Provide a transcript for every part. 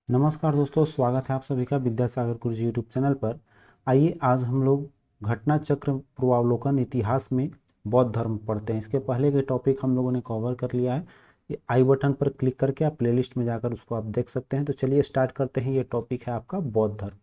नमस्कार दोस्तों, स्वागत है आप सभी का विद्यासागर गुरुजी यूट्यूब चैनल पर। आइए आज हम लोग घटना चक्र पूर्वावलोकन इतिहास में बौद्ध धर्म पढ़ते हैं। इसके पहले के टॉपिक हम लोगों ने कवर कर लिया है। ये आई बटन पर क्लिक करके आप प्लेलिस्ट में जाकर उसको आप देख सकते हैं। तो चलिए स्टार्ट करते हैं। ये टॉपिक है आपका बौद्ध धर्म।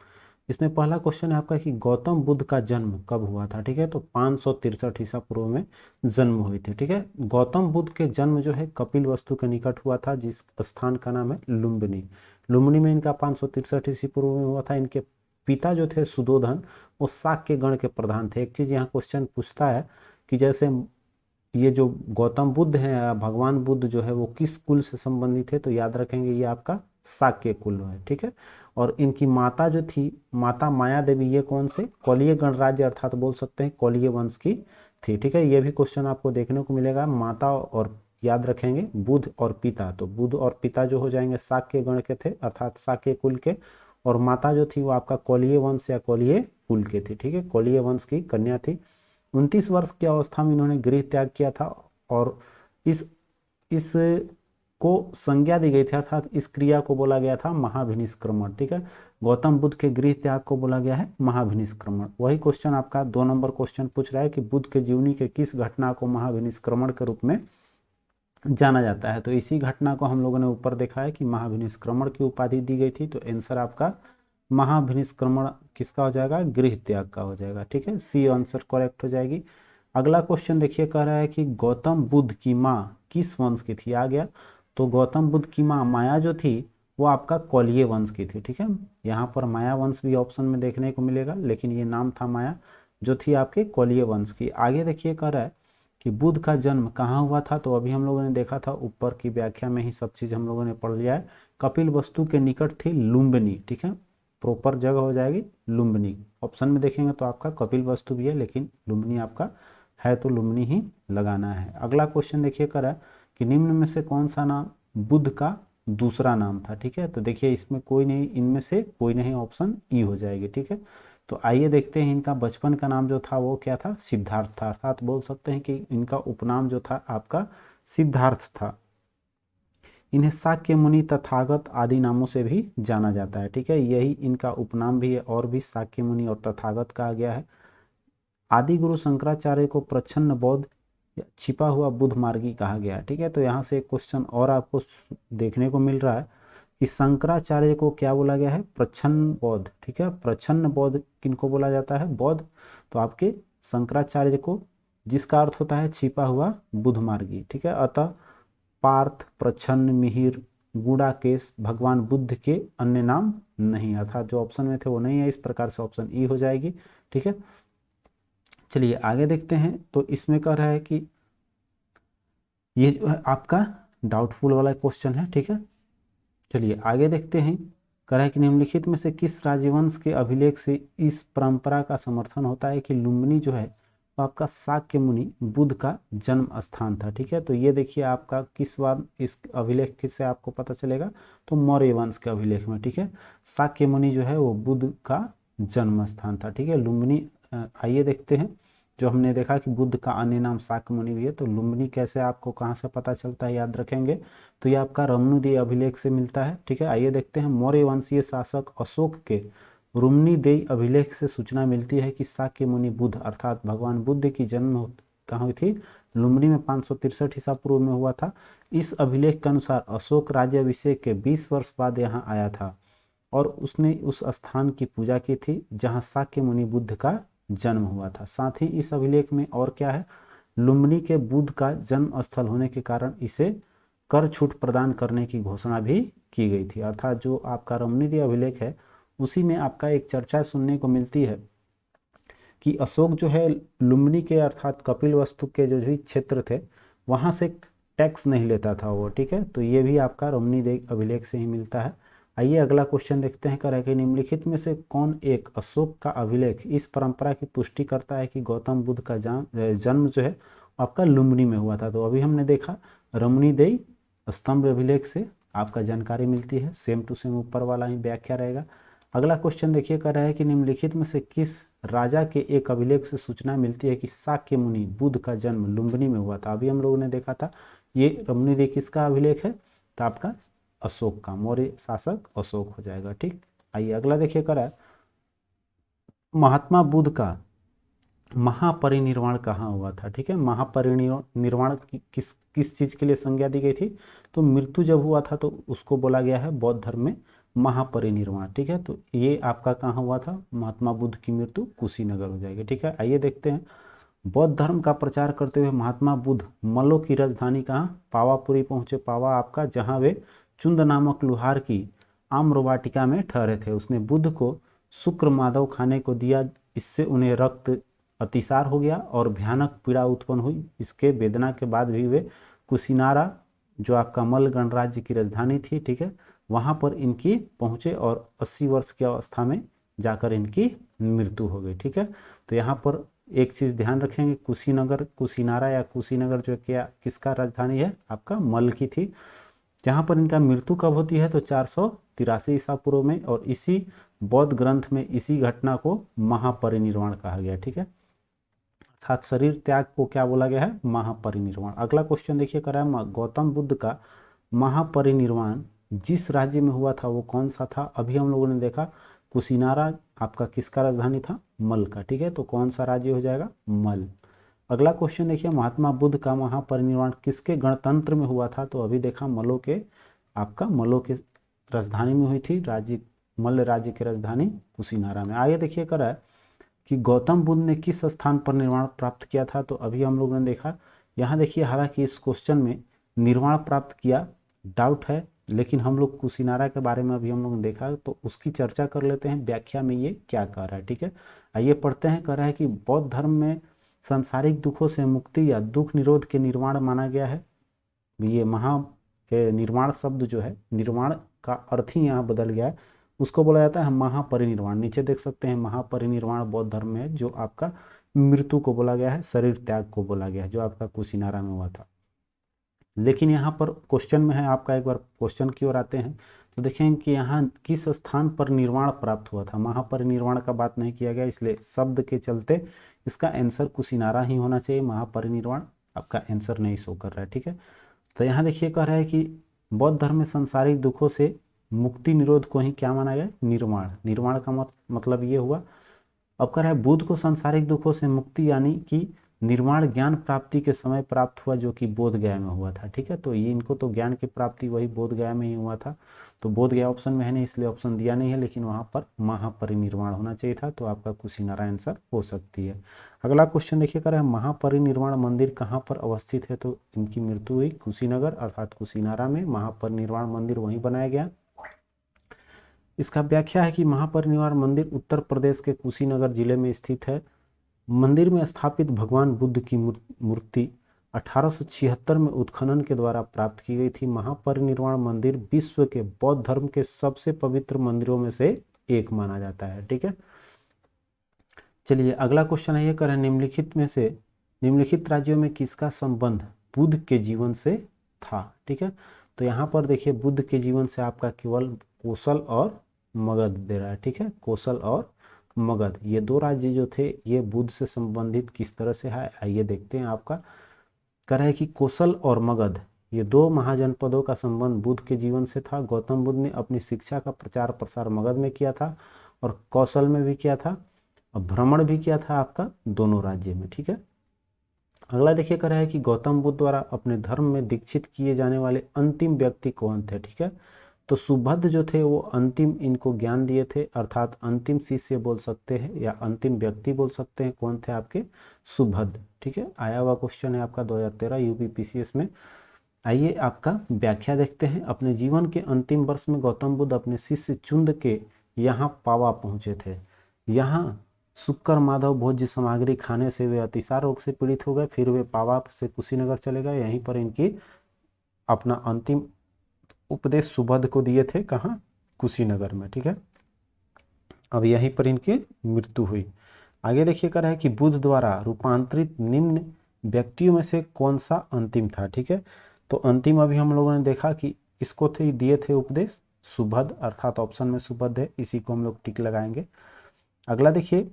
इसमें पहला क्वेश्चन है आपका कि गौतम बुद्ध का जन्म कब हुआ था। ठीक है, तो 563 ईसा पूर्व में जन्म हुई थी। ठीक है, गौतम बुद्ध के जन्म जो है कपिल वस्तु के निकट हुआ था, जिस स्थान का नाम है लुम्बिनी। लुम्बिनी में इनका 563 ईसा पूर्व में हुआ था। इनके पिता जो थे सुदोधन, वो शाक्य गण के प्रधान थे। एक चीज यहाँ क्वेश्चन पूछता है कि जैसे ये जो गौतम बुद्ध हैं, भगवान बुद्ध जो है वो किस कुल से संबंधित है, तो याद रखेंगे ये आपका शाक्य कुल है। ठीक है, और इनकी माता जो थी, माता माया देवी, ये कौन से कौलिय गणराज्य अर्थात बोल सकते हैं कौलिय वंश की थी। ठीक है, ये भी क्वेश्चन आपको देखने को मिलेगा। माता और याद रखेंगे बुद्ध और पिता, तो बुद्ध और पिता जो हो जाएंगे शाक्य गण के थे अर्थात शाक्य कुल के, और माता जो थी वो आपका कौलिय वंश या कौलिय कुल के थी। ठीक है, कौलिय वंश की कन्या थी। 29 वर्ष की अवस्था में इन्होंने गृह त्याग किया था, और इस को संज्ञा दी गई थी अर्थात इस क्रिया को बोला गया था महाभिनिष्क्रमण। ठीक है, गौतम बुद्ध के गृह त्याग को बोला गया है महाभिनिष्क्रमण। वही क्वेश्चन आपका 2 नंबर क्वेश्चन पूछ रहा है कि बुद्ध के जीवनी के किस घटना को महाभिनिष्क्रमण के रूप में जाना जाता है। तो इसी घटना को हम लोगों ने ऊपर देखा है कि महाभिनिष्क्रमण की उपाधि दी गई थी। तो आंसर आपका महाभिनिष्क्रमण किसका हो जाएगा, गृह त्याग का हो जाएगा। ठीक है, सी आंसर करेक्ट हो जाएगी। अगला क्वेश्चन देखिए, कह रहा है कि गौतम बुद्ध की माँ किस वंश की थी। आ गया, तो गौतम बुद्ध की माँ माया जो थी वो आपका कौलिय वंश की थी। ठीक है, यहाँ पर माया वंश भी ऑप्शन में देखने को मिलेगा, लेकिन ये नाम था माया, जो थी आपके कौलिय वंश की। आगे देखिए, कह रहा है कि बुद्ध का जन्म कहाँ हुआ था। तो अभी हम लोगों ने देखा था, ऊपर की व्याख्या में ही सब चीज़ हम लोगों ने पढ़ लिया है। कपिल वस्तु के निकट थी लुम्बिनी। ठीक है, प्रॉपर जगह हो जाएगी लुम्बिनी। ऑप्शन में देखेंगे तो आपका कपिल वस्तु भी है, लेकिन लुम्बिनी आपका है, तो लुम्बिनी ही लगाना है। अगला क्वेश्चन देखिए, करा कि निम्न में से कौन सा नाम बुद्ध का दूसरा नाम था। ठीक है, तो देखिए इसमें कोई नहीं, इनमें से कोई नहीं, ऑप्शन ई हो जाएगी। ठीक है, तो आइए देखते हैं इनका बचपन का नाम जो था वो क्या था, सिद्धार्थ था। अर्थात बोल सकते हैं कि इनका उपनाम जो था आपका सिद्धार्थ था। इन्हें शाक्य मुनि, तथागत आदि नामों से भी जाना जाता है। ठीक है, यही इनका उपनाम भी है, और भी शाक्य मुनि और तथागत कहा गया है। आदि गुरु शंकराचार्य को प्रच्छन्न बौद्ध या छिपा हुआ बुद्ध मार्गी कहा गया है। ठीक है, तो यहाँ से एक क्वेश्चन और आपको देखने को मिल रहा है कि शंकराचार्य को क्या बोला गया है, प्रच्छन्न बौद्ध। ठीक है, प्रच्छन्न बौद्ध किनको बोला जाता है, बौद्ध। तो आपके शंकराचार्य को, जिसका अर्थ होता है छिपा हुआ बुद्ध मार्गी। ठीक है, अतः पार्थ, प्रच्छन्न, मिहिर, गुड़ाकेश भगवान बुद्ध के अन्य नाम नहीं, अर्थात जो ऑप्शन में थे वो नहीं है। इस प्रकार से ऑप्शन ई हो जाएगी। ठीक है, चलिए आगे देखते हैं। तो इसमें कह रहा है कि ये जो है आपका डाउटफुल वाला क्वेश्चन है। ठीक है, चलिए आगे देखते हैं। कह रहा है कि निम्नलिखित में से किस राजवंश के अभिलेख से इस परंपरा का समर्थन होता है कि लुम्बिनी जो है वो आपका शाक्य मुनि बुद्ध का जन्म स्थान था। ठीक है, तो ये देखिए आपका किस बार इस अभिलेख किससे आपको पता चलेगा, तो मौर्य वंश के अभिलेख में। ठीक है, शाक्य मुनि जो है वो बुद्ध का जन्म स्थान था। ठीक है, लुम्बिनी आइए देखते हैं। जो हमने देखा कि बुद्ध का अन्य नाम शाक्य मुनि भी है, तो लुम्बिनी कैसे आपको कहाँ से पता चलता है, याद रखेंगे तो ये आपका रमनुदेय अभिलेख से मिलता है। ठीक है, आइए देखते हैं। मौर्य वंशीय शासक अशोक के रुमनीदेय अभिलेख से सूचना मिलती है कि शाक्य मुनि बुद्ध अर्थात भगवान बुद्ध की जन्म कहाँ हुई थी, लुम्बिनी में 563 ईसा पूर्व में हुआ था। इस अभिलेख के अनुसार अशोक राज्याभिषेक के 20 वर्ष बाद यहाँ आया था, और उसने उस स्थान की पूजा की थी जहाँ शाक्य मुनि बुद्ध का जन्म हुआ था। साथ ही इस अभिलेख में और क्या है, लुम्बिनी के बुद्ध का जन्म स्थल होने के कारण इसे कर छूट प्रदान करने की घोषणा भी की गई थी। अर्थात जो आपका रमणीय अभिलेख है उसी में आपका एक चर्चा सुनने को मिलती है कि अशोक जो है लुम्बिनी के अर्थात कपिल वस्तु के जो भी क्षेत्र थे वहाँ से टैक्स नहीं लेता था वो। ठीक है, तो ये भी आपका रमणीय अभिलेख से ही मिलता है। आइए अगला क्वेश्चन देखते हैं। कह कि निम्नलिखित में से कौन एक अशोक का अभिलेख इस परंपरा की पुष्टि करता है कि गौतम बुद्ध का जन्म जो है आपका लुम्बिनी में हुआ था। तो अभी हमने देखा रमणीय स्तंभ अभिलेख से आपका जानकारी मिलती है, सेम टू सेम ऊपर वाला ही व्याख्या रहेगा। अगला क्वेश्चन देखिए, कह रहा है कि निम्नलिखित में से किस राजा के एक अभिलेख से सूचना मिलती है कि शाक्य मुनि बुद्ध का जन्म लुम्बिनी में हुआ था। अभी हम लोगों ने देखा था ये रमणीय किसका अभिलेख है, तो आपका अशोक का, मौर्य शासक अशोक हो जाएगा। ठीक, आइए अगला देखिए करा है महात्मा बुद्ध का महापरिनिर्वाण कहाँ हुआ था। ठीक है, महापरिनिर्वाण किस किस चीज के लिए संज्ञा दी गई थी, तो मृत्यु जब हुआ था तो उसको बोला गया है बौद्ध धर्म में महापरिनिर्वाण। ठीक है, तो ये आपका कहाँ हुआ था, महात्मा बुद्ध की मृत्यु कुशीनगर हो जाएगी। ठीक है, आइए देखते हैं बौद्ध धर्म का प्रचार करते हुए महात्मा बुद्ध मल्लों की राजधानी कहाँ, पावापुरी पहुंचे। पावा आपका जहाँ वे चुंद नामक लुहार की आम्रवाटिका में ठहरे थे। उसने बुद्ध को शुक्र माधव खाने को दिया, इससे उन्हें रक्त अतिसार हो गया और भयानक पीड़ा उत्पन्न हुई। इसके वेदना के बाद भी वे कुशीनारा जो आपका मल्ल गणराज्य की राजधानी थी, ठीक है, वहाँ पर इनकी पहुँचे और 80 वर्ष की अवस्था में जाकर इनकी मृत्यु हो गई। ठीक है, तो यहाँ पर एक चीज़ ध्यान रखेंगे, कुशीनगर, कुशीनारा या कुशीनगर जो क्या किसका राजधानी है, आपका मल्ल की थी। जहाँ पर इनका मृत्यु कब होती है तो 483 ईसा पूर्व में, और इसी बौद्ध ग्रंथ में इसी घटना को महापरिनिर्वाण कहा गया। ठीक है, अर्थात शरीर त्याग को क्या बोला गया है, महापरिनिर्वाण। अगला क्वेश्चन देखिए करा है गौतम बुद्ध का महापरिनिर्वाण जिस राज्य में हुआ था वो कौन सा था। अभी हम लोगों ने देखा कुशीनारा आपका किसका राजधानी था, मल्ल का। ठीक है, तो कौन सा राज्य हो जाएगा, मल्ल। अगला क्वेश्चन देखिए महात्मा बुद्ध का महापरिनिर्वाण किसके गणतंत्र में हुआ था, तो अभी देखा मल्लों के, आपका मल्लों के राजधानी में हुई थी, राज्य मल्ल राज्य की राजधानी कुशीनारा में। आगे देखिए करा है कि गौतम बुद्ध ने किस स्थान पर निर्वाण प्राप्त किया था, तो अभी हम लोगों ने देखा, यहाँ देखिए हालांकि इस क्वेश्चन में निर्वाण प्राप्त किया डाउट है, लेकिन हम लोग कुशीनारा के बारे में अभी हम लोगों ने देखा, तो उसकी चर्चा कर लेते हैं, व्याख्या में ये क्या कह रहा है। ठीक है, आइए पढ़ते हैं। कह रहा है कि बौद्ध धर्म में सांसारिक दुखों से मुक्ति या दुख निरोध के निर्वाण माना गया है। ये निर्वाण शब्द जो है, निर्वाण का अर्थ ही यहाँ बदल गया है, उसको बोला जाता है महापरिनिर्वाण। नीचे देख सकते हैं महापरिनिर्वाण बौद्ध धर्म में है, जो आपका मृत्यु को बोला गया है, शरीर त्याग को बोला गया है, जो आपका कुशीनारा में हुआ था। लेकिन यहाँ पर क्वेश्चन में है आपका, एक बार क्वेश्चन की ओर आते हैं तो देखेंगे कि यहाँ किस स्थान पर निर्वाण प्राप्त हुआ था। महापरिनिर्वाण का बात नहीं किया गया, इसलिए शब्द के चलते इसका आंसर कुशीनारा ही होना चाहिए। महापरिनिर्वाण आपका आंसर नहीं शो कर रहा है। ठीक है, तो यहाँ देखिए कह रहा है कि बौद्ध धर्म में सांसारिक दुखों से मुक्ति निरोध को ही क्या माना गया, निर्वाण। निर्वाण का मतलब ये हुआ। अब कह रहा है बुद्ध को सांसारिक दुखों से मुक्ति यानी कि निर्वाण ज्ञान प्राप्ति के समय प्राप्त हुआ, जो कि बोध गया में हुआ था। ठीक है, तो ये इनको तो ज्ञान की प्राप्ति वही बोध गया में ही हुआ था, तो बोध गया ऑप्शन में है नहीं, इसलिए ऑप्शन दिया नहीं है, लेकिन वहाँ पर महापरिनिर्वाण होना चाहिए था, तो आपका कुशीनारा आंसर हो सकती है। अगला क्वेश्चन देखिए कर महापरिनिर्वाण मंदिर कहाँ पर अवस्थित है, तो इनकी मृत्यु हुई कुशीनगर अर्थात कुशीनारा में, महापरिनिर्वाण मंदिर वहीं बनाया गया। इसका व्याख्या है कि महापरिनिर्वाण मंदिर उत्तर प्रदेश के कुशीनगर जिले में स्थित है। मंदिर में स्थापित भगवान बुद्ध की मूर्ति 1876 में उत्खनन के द्वारा प्राप्त की गई थी। महापरिनिर्वाण मंदिर विश्व के बौद्ध धर्म के सबसे पवित्र मंदिरों में से एक माना जाता है। ठीक है, चलिए अगला क्वेश्चन है, ये करें निम्नलिखित में से निम्नलिखित राज्यों में किसका संबंध बुद्ध के जीवन से था। ठीक है, तो यहाँ पर देखिए बुद्ध के जीवन से आपका केवल कोसल और मगध दे रहा है। ठीक है, कोसल और मगध ये दो राज्य जो थे ये बुद्ध से संबंधित किस तरह से है, आइए देखते हैं। आपका कह रहा है कि कोसल और मगध ये दो महाजनपदों का संबंध बुद्ध के जीवन से था। गौतम बुद्ध ने अपनी शिक्षा का प्रचार प्रसार मगध में किया था और कौशल में भी किया था, और भ्रमण भी किया था आपका दोनों राज्य में। ठीक है, अगला देखिए कह रहा है कि गौतम बुद्ध द्वारा अपने धर्म में दीक्षित किए जाने वाले अंतिम व्यक्ति कौन थे। ठीक है, तो सुभद्र जो थे वो अंतिम इनको ज्ञान दिए थे, अर्थात अंतिम शिष्य बोल सकते हैं या अंतिम व्यक्ति बोल सकते हैं। कौन थे आपके, सुभद्र। ठीक है, आया हुआ क्वेश्चन है आपका 2013 यूपीपीसीएस में। आइए आपका व्याख्या देखते हैं। अपने जीवन के अंतिम वर्ष में गौतम बुद्ध अपने शिष्य चुंद के यहाँ पावा पहुँचे थे। यहाँ शुक्र माधव भोज्य सामग्री खाने से वे अतिसार रोग से पीड़ित हो गए, फिर वे पावा से कुशीनगर चले गए। यहीं पर इनकी अपना अंतिम उपदेश सुभद्र को दिए थे, कहाँ, कुशीनगर में। ठीक है, अब यहीं पर इनकी मृत्यु हुई। आगे देखिए कह रहा है कि बुद्ध द्वारा रूपांतरित निम्न व्यक्तियों में से कौन सा अंतिम था। ठीक है, तो अंतिम अभी हम लोगों ने देखा कि किसको थे दिए थे उपदेश, सुभद्र, अर्थात ऑप्शन में सुभद्र है, इसी को हम लोग टिक लगाएंगे। अगला देखिए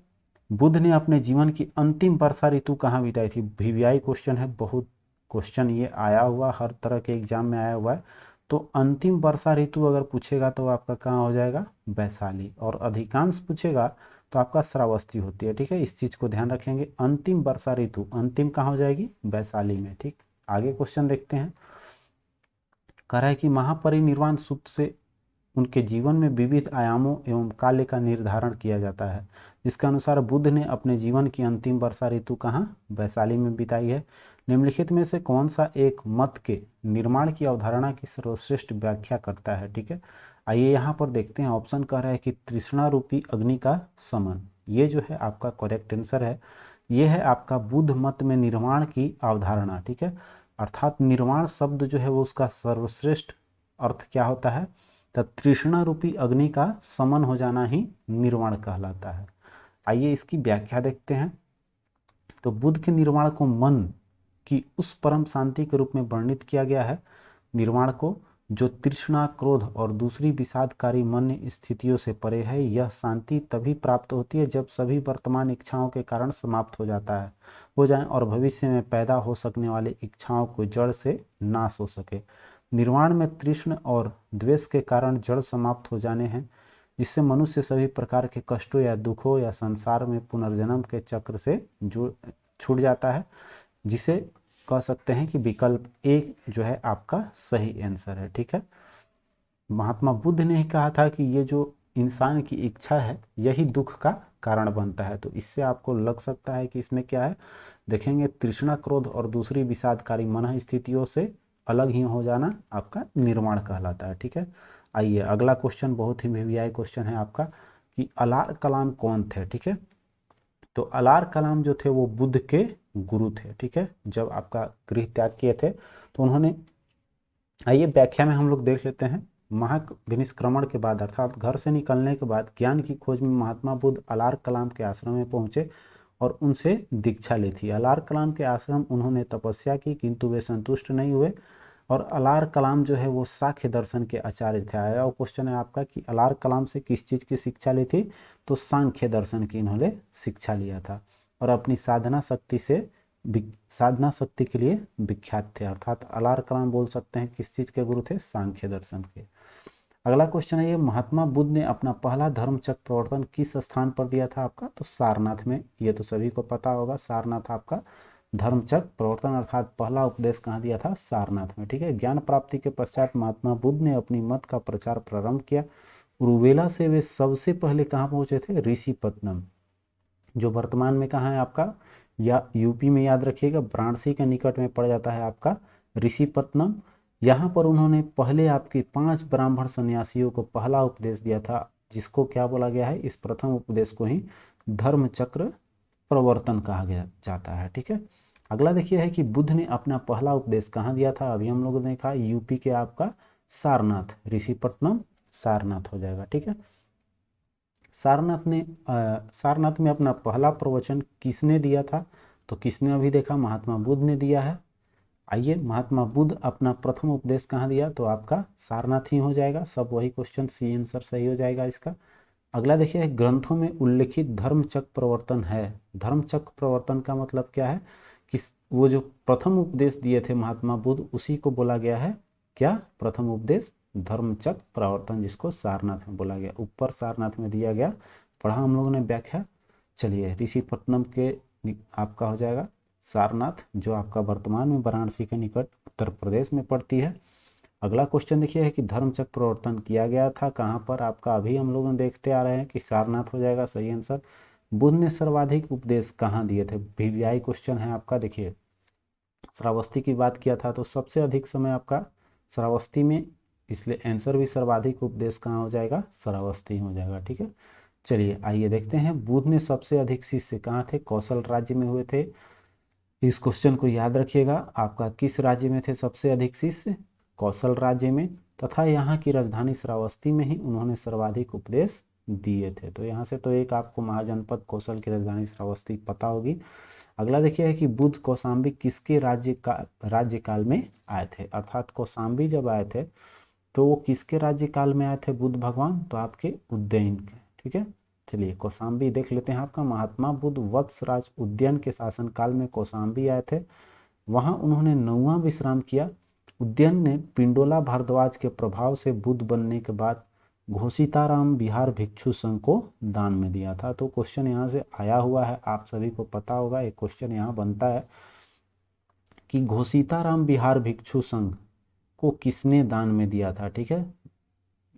बुद्ध ने अपने जीवन की अंतिम वर्षा ऋतु कहाँ बिताई थी। वीवीआई क्वेश्चन है, बहुत क्वेश्चन ये आया हुआ, हर तरह के एग्जाम में आया हुआ है, तो अंतिम वर्षा ऋतु अगर पूछेगा तो आपका कहाँ हो जाएगा, वैशाली। और अधिकांश पूछेगा तो आपका श्रावस्ती होती है, ठीक है। इस चीज़ को ध्यान रखेंगे, अंतिम वर्षा ऋतु अंतिम कहाँ हो जाएगी, वैशाली में, ठीक। आगे क्वेश्चन देखते हैं। कह रहा है कि महापरिनिर्वाण सूत्र से उनके जीवन में विविध आयामों एवं काल्य का निर्धारण किया जाता है, जिसके अनुसार बुद्ध ने अपने जीवन की अंतिम वर्षा ऋतु कहाँ, वैशाली में बिताई है। निम्नलिखित में से कौन सा एक मत के निर्माण की अवधारणा की सर्वश्रेष्ठ व्याख्या करता है, ठीक है। आइए यहाँ पर देखते हैं। ऑप्शन कह रहा है कि तृष्णा रूपी अग्नि का समन, ये जो है आपका करेक्ट आंसर है। ये है आपका बुद्ध मत में निर्माण की अवधारणा, ठीक है। अर्थात निर्वाण शब्द जो है वो उसका सर्वश्रेष्ठ अर्थ क्या होता है, तो तृष्णा रूपी अग्नि का समन हो जाना ही निर्वाण कहलाता है। आइए इसकी व्याख्या देखते हैं। तो बुद्ध के निर्वाण को मन की उस परम शांति के रूप में वर्णित किया गया है, निर्वाण को जो तृष्णा, क्रोध और दूसरी विषादकारी मन स्थितियों से परे है। यह शांति तभी प्राप्त होती है जब सभी वर्तमान इच्छाओं के कारण समाप्त हो जाता है, हो जाए और भविष्य में पैदा हो सकने वाली इच्छाओं को जड़ से नाश हो सके। निर्वाण में तृष्ण और द्वेष के कारण जड़ समाप्त हो जाने हैं, जिससे मनुष्य सभी प्रकार के कष्टों या दुखों या संसार में पुनर्जन्म के चक्र से छूट जाता है, जिसे कह सकते हैं कि विकल्प एक जो है आपका सही आंसर है, ठीक है। महात्मा बुद्ध ने ही कहा था कि ये जो इंसान की इच्छा है यही दुख का कारण बनता है। तो इससे आपको लग सकता है कि इसमें क्या है, देखेंगे तृष्णा, क्रोध और दूसरी विषादकारी मन स्थितियों से अलग ही हो जाना आपका निर्वाण कहलाता है, ठीक है। आइए अगला क्वेश्चन बहुत ही वीवीआई क्वेश्चन है आपका, कि अलार कलाम कौन थे, ठीक है। तो अलार कलाम जो थे वो बुद्ध के गुरु थे, ठीक है। जब आपका गृह त्याग किए थे तो उन्होंने, आइए व्याख्या में हम लोग देख लेते हैं। महाविनिष्क्रमण के बाद अर्थात घर से निकलने के बाद ज्ञान की खोज में महात्मा बुद्ध अलार कलाम के आश्रम में पहुंचे और उनसे दीक्षा ली थी। अलार कलाम के आश्रम उन्होंने तपस्या की, किंतु वे संतुष्ट नहीं हुए और अलार कलाम जो है वो सांख्य दर्शन के आचार्य थे। आया और क्वेश्चन है आपका कि अलार कलाम से किस चीज़ की शिक्षा ली थी, तो सांख्य दर्शन की इन्होंने शिक्षा लिया था और अपनी साधना शक्ति के लिए विख्यात थे। अर्थात अलार कलाम बोल सकते हैं किस चीज़ के गुरु थे, सांख्य दर्शन के। अगला क्वेश्चन है ये, महात्मा बुद्ध ने अपना पहला धर्मचक्र प्रवर्तन किस स्थान पर दिया था आपका, तो सारनाथ में। ये तो सभी को पता होगा, सारनाथ आपका धर्मचक्र प्रवर्तन अर्थात पहला उपदेश कहाँ दिया था, सारनाथ में, ठीक है। ज्ञान प्राप्ति के पश्चात महात्मा बुद्ध ने अपनी मत का प्रचार प्रारंभ किया। उरुवेला से वे सबसे पहले कहाँ पहुंचे थे, ऋषिपत्तनम, जो वर्तमान में कहाँ है आपका, या यूपी में, याद रखिएगा वाराणसी के निकट में पड़ जाता है आपका ऋषिपत्तनम। यहाँ पर उन्होंने पहले आपके 5 ब्राह्मण सन्यासियों को पहला उपदेश दिया था, जिसको क्या बोला गया है, इस प्रथम उपदेश को ही धर्मचक्र प्रवर्तन कहा गया जाता है, ठीक है। अगला देखिए है कि बुद्ध ने अपना पहला उपदेश कहाँ दिया था, अभी हम लोगों ने देखा यूपी के आपका सारनाथ, ऋषिपत्तनम सारनाथ हो जाएगा, ठीक है। सारनाथ में अपना पहला प्रवचन किसने दिया था, तो किसने अभी देखा, महात्मा बुद्ध ने दिया है। आइए महात्मा बुद्ध अपना प्रथम उपदेश कहाँ दिया, तो आपका सारनाथ ही हो जाएगा, सब वही क्वेश्चन, सी आंसर सही हो जाएगा इसका। अगला देखिए, ग्रंथों में उल्लेखित धर्मचक्र प्रवर्तन है। धर्मचक्र प्रवर्तन का मतलब क्या है, कि वो जो प्रथम उपदेश दिए थे महात्मा बुद्ध उसी को बोला गया है क्या, प्रथम उपदेश धर्मचक्र प्रवर्तन, जिसको सारनाथ में बोला गया, ऊपर सारनाथ में दिया गया, पढ़ा हम लोगों ने व्याख्या। चलिए ऋषिपत्तनम के आपका हो जाएगा सारनाथ, जो आपका वर्तमान में वाराणसी के निकट उत्तर प्रदेश में पड़ती है। अगला क्वेश्चन देखिए है कि धर्मचक्र प्रवर्तन किया गया था कहाँ पर आपका, अभी हम लोग देखते आ रहे हैं कि सारनाथ हो जाएगा सही आंसर। बुद्ध ने सर्वाधिक उपदेश कहाँ दिए थे, वीवीआई क्वेश्चन है आपका। देखिए श्रावस्ती की बात किया था तो सबसे अधिक समय आपका श्रावस्ती में, इसलिए आंसर भी सर्वाधिक उपदेश कहाँ हो जाएगा, श्रावस्ती हो जाएगा, ठीक है। चलिए आइए देखते हैं, बुद्ध ने सबसे अधिक शिष्य कहाँ थे, कौशल राज्य में हुए थे। इस क्वेश्चन को याद रखिएगा, आपका किस राज्य में थे सबसे अधिक शिष्य, कौशल राज्य में, तथा यहाँ की राजधानी श्रावस्ती में ही उन्होंने सर्वाधिक उपदेश दिए थे। तो यहाँ से तो एक आपको महाजनपद कौशल की राजधानी श्रावस्ती पता होगी। अगला देखिए है कि बुद्ध कौशाम्बी किसके राज्यकाल में आए थे, अर्थात कौशाम्बी जब आए थे तो वो किसके राज्यकाल में आए थे बुद्ध भगवान, तो आपके उज्जैन के, ठीक है। चलिए कौशाम्बी देख लेते हैं आपका, महात्मा बुद्ध वत्सराज उद्यान के शासनकाल में कौशाम्बी आए थे। वहाँ उन्होंने 9वां विश्राम किया उदयन ने पिंडोला भारद्वाज के प्रभाव से बुद्ध बनने के बाद घोषिताराम बिहार भिक्षु संघ को दान में दिया था। तो क्वेश्चन यहाँ से आया हुआ है, आप सभी को पता होगा, एक क्वेश्चन यहाँ बनता है कि घोषिताराम बिहार भिक्षु संघ को किसने दान में दिया था। ठीक है,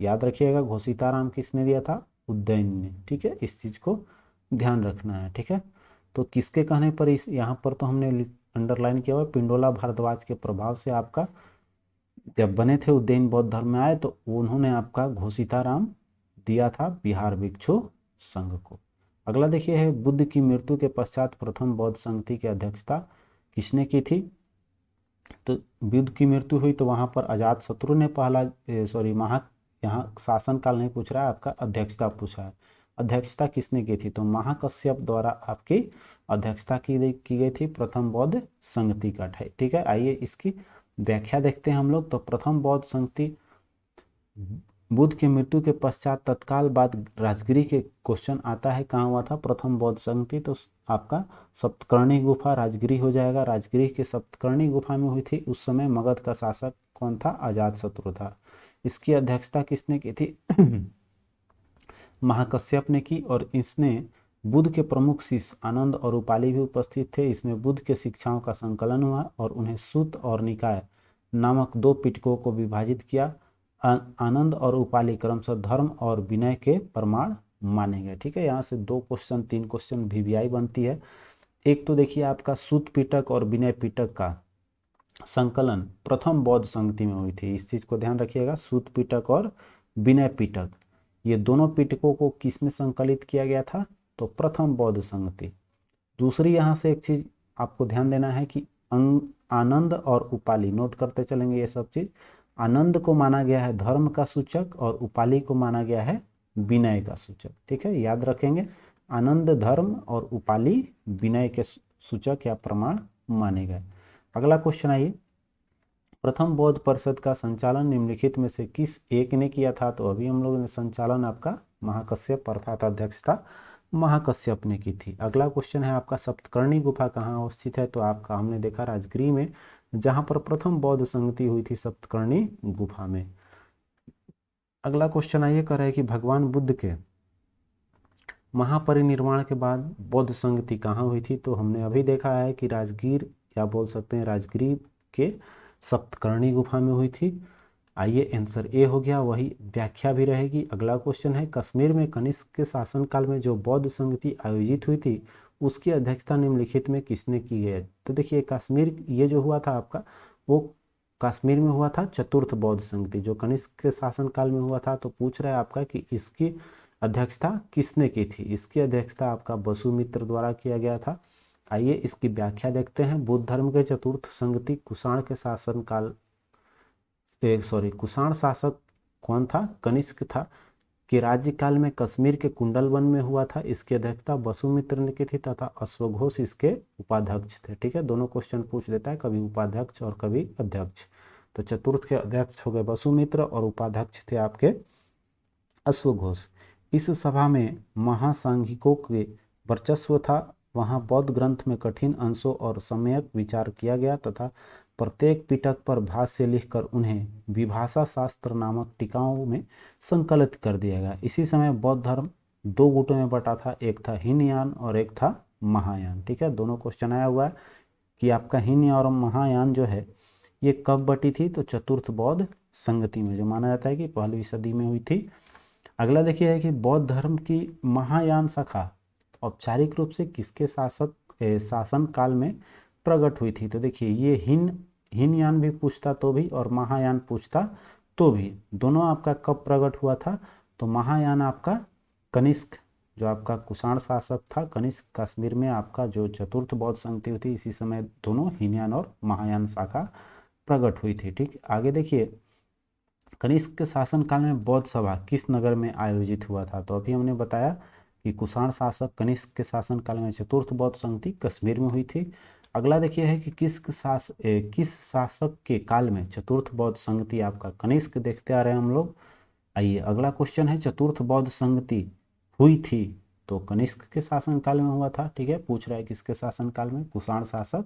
याद रखिएगा, घोषिताराम किसने दिया था, उदयन ने। ठीक है, इस चीज को ध्यान रखना है। ठीक है, तो किसके कहने पर, इस यहाँ पर तो हमने अंडरलाइन किया हुआ, पिंडोला भारद्वाज के प्रभाव से आपका जब बने थे उदयन बौद्ध धर्म में आए तो उन्होंने आपका घोषिताराम दिया था बिहार भिक्षु संघ को। अगला देखिए है, बुद्ध की मृत्यु के पश्चात प्रथम बौद्ध संगति की अध्यक्षता किसने की थी। तो बुद्ध की मृत्यु हुई तो वहां पर अजात शत्रु ने पहला यहाँ शासन काल नहीं पूछ रहा है, आपका अध्यक्षता पूछा है। अध्यक्षता किसने की थी, तो महाकश्यप द्वारा आपकी अध्यक्षता की गई थी प्रथम बौद्ध संगति का। ठीक है, आइए इसकी व्याख्या देखते हैं हम लोग। तो प्रथम बौद्ध संगति बुद्ध की मृत्यु के पश्चात तत्काल बाद राजगिरी के क्वेश्चन आता है, कहाँ हुआ था प्रथम बौद्ध संगति, तो आपका सप्तकर्णी गुफा राजगिरी हो जाएगा। राजगिरी के सप्तकर्णी गुफा में हुई थी। उस समय मगध का शासक कौन था, अजातशत्रु था। इसकी अध्यक्षता किसने की थी महाकश्यप ने की। और इसने बुद्ध के प्रमुख शिष्य आनंद और उपाली भी उपस्थित थे। इसमें बुद्ध के शिक्षाओं का संकलन हुआ और उन्हें सूत और निकाय नामक दो पिटकों को विभाजित किया। आनंद और उपाली क्रमशः धर्म और विनय के प्रमाण माने गए। ठीक है, यहाँ से 2 क्वेश्चन 3 क्वेश्चन वीवीआई बनती है। एक तो देखिए आपका सूत पिटक और विनय पिटक का संकलन प्रथम बौद्ध संगति में हुई थी। इस चीज को ध्यान रखिएगा, सूत पिटक और विनय पिटक, ये दोनों पिटकों को किस में संकलित किया गया था, तो प्रथम बौद्ध संगति। दूसरी यहाँ से एक चीज आपको ध्यान देना है कि आनंद और उपाली, नोट करते चलेंगे ये सब चीज। आनंद को माना गया है धर्म का सूचक और उपाली को माना गया है विनय का सूचक। ठीक है, याद रखेंगे, आनंद धर्म और उपाली विनय के सूचक या प्रमाण माने गए। अगला क्वेश्चन आइए, प्रथम बौद्ध परिषद का संचालन निम्नलिखित में से किस एक ने किया था। तो अभी हम लोगों ने संचालन आपका महाकश्यप अर्थात अध्यक्षता महाकश्यप ने की थी। अगला क्वेश्चन है आपका, सप्तकर्णी गुफा कहाँ अवस्थित है। तो आपका हमने देखा राजगिरी में, जहां पर प्रथम बौद्ध संगति हुई थी सप्तकर्णी गुफा में। अगला क्वेश्चन आइए, कर रहा है कि भगवान बुद्ध के महापरिनिर्वाण के बाद बौद्ध संगति कहाँ हुई थी। तो हमने अभी देखा है कि राजगीर, या बोल सकते हैं राजगिरी के सप्तकर्णी गुफा में हुई थी। आइए आंसर ए हो गया, वही व्याख्या भी रहेगी। अगला क्वेश्चन है, कश्मीर में कनिष्क के शासनकाल में जो बौद्ध संगति आयोजित हुई थी उसकी अध्यक्षता निम्नलिखित में किसने की है। तो देखिए कश्मीर, ये जो हुआ था आपका, वो कश्मीर में हुआ था चतुर्थ बौद्ध संगति, जो कनिष्क के शासनकाल में हुआ था। तो पूछ रहा है आपका कि इसकी अध्यक्षता किसने की थी। इसकी अध्यक्षता आपका वसुमित्र द्वारा किया गया था। आइए इसकी व्याख्या देखते हैं। बुद्ध धर्म के चतुर्थ संगति कुषाण के शासनकाल, कुषाण शासक कौन था, कनिष्क था, कि राज्यकाल में कश्मीर के कुंडलवन में हुआ था। इसकी अध्यक्षता वसुमित्र ने की थी तथा अश्वघोष इसके उपाध्यक्ष थे। ठीक है, दोनों क्वेश्चन पूछ देता है, कभी उपाध्यक्ष और कभी अध्यक्ष। तो चतुर्थ के अध्यक्ष हो गए वसुमित्र और उपाध्यक्ष थे आपके अश्वघोष। इस सभा में महासांघिकों के वर्चस्व था। वहां बौद्ध ग्रंथ में कठिन अंशों और सम्यक विचार किया गया तथा प्रत्येक पिटक पर भाष्य लिखकर उन्हें विभाषा शास्त्र नामक टीकाओं में संकलित कर दिया गया। इसी समय बौद्ध धर्म 2 गुटों में बटा था, एक था हीनयान और एक था महायान। ठीक है, दोनों क्वेश्चन आया हुआ है कि आपका हीन और महायान जो है ये कब बटी थी। तो चतुर्थ बौद्ध संगति में, जो माना जाता है कि 1वीं सदी में हुई थी। अगला देखिए है कि बौद्ध धर्म की महायान शाखा औपचारिक रूप से किसके शासन काल में प्रकट हुई थी। तो देखिए ये हीनयान भी पूछता तो भी और महायान पूछता तो भी, दोनों आपका कब प्रकट हुआ था। तो महायान आपका कनिष्क, जो आपका कुषाण शासक था, कनिष्क कश्मीर में आपका जो चतुर्थ बौद्ध संगति हुई थी, इसी समय दोनों हीनयान और महायान शाखा प्रकट हुई थी। ठीक, आगे देखिए, कनिष्क के शासनकाल में बौद्ध सभा किस नगर में आयोजित हुआ था। तो अभी हमने बताया कि कुषाण शासक कनिष्क के शासनकाल में चतुर्थ बौद्ध संगति कश्मीर में हुई थी। अगला देखिए है कि किस शासक के काल में चतुर्थ बौद्ध संगति आपका कनिष्क देखते आ रहे हैं हम लोग। आइए अगला क्वेश्चन है, चतुर्थ बौद्ध संगति हुई थी तो कनिष्क के शासनकाल में हुआ था। ठीक है, पूछ रहा है किसके शासनकाल में, कुषाण शासक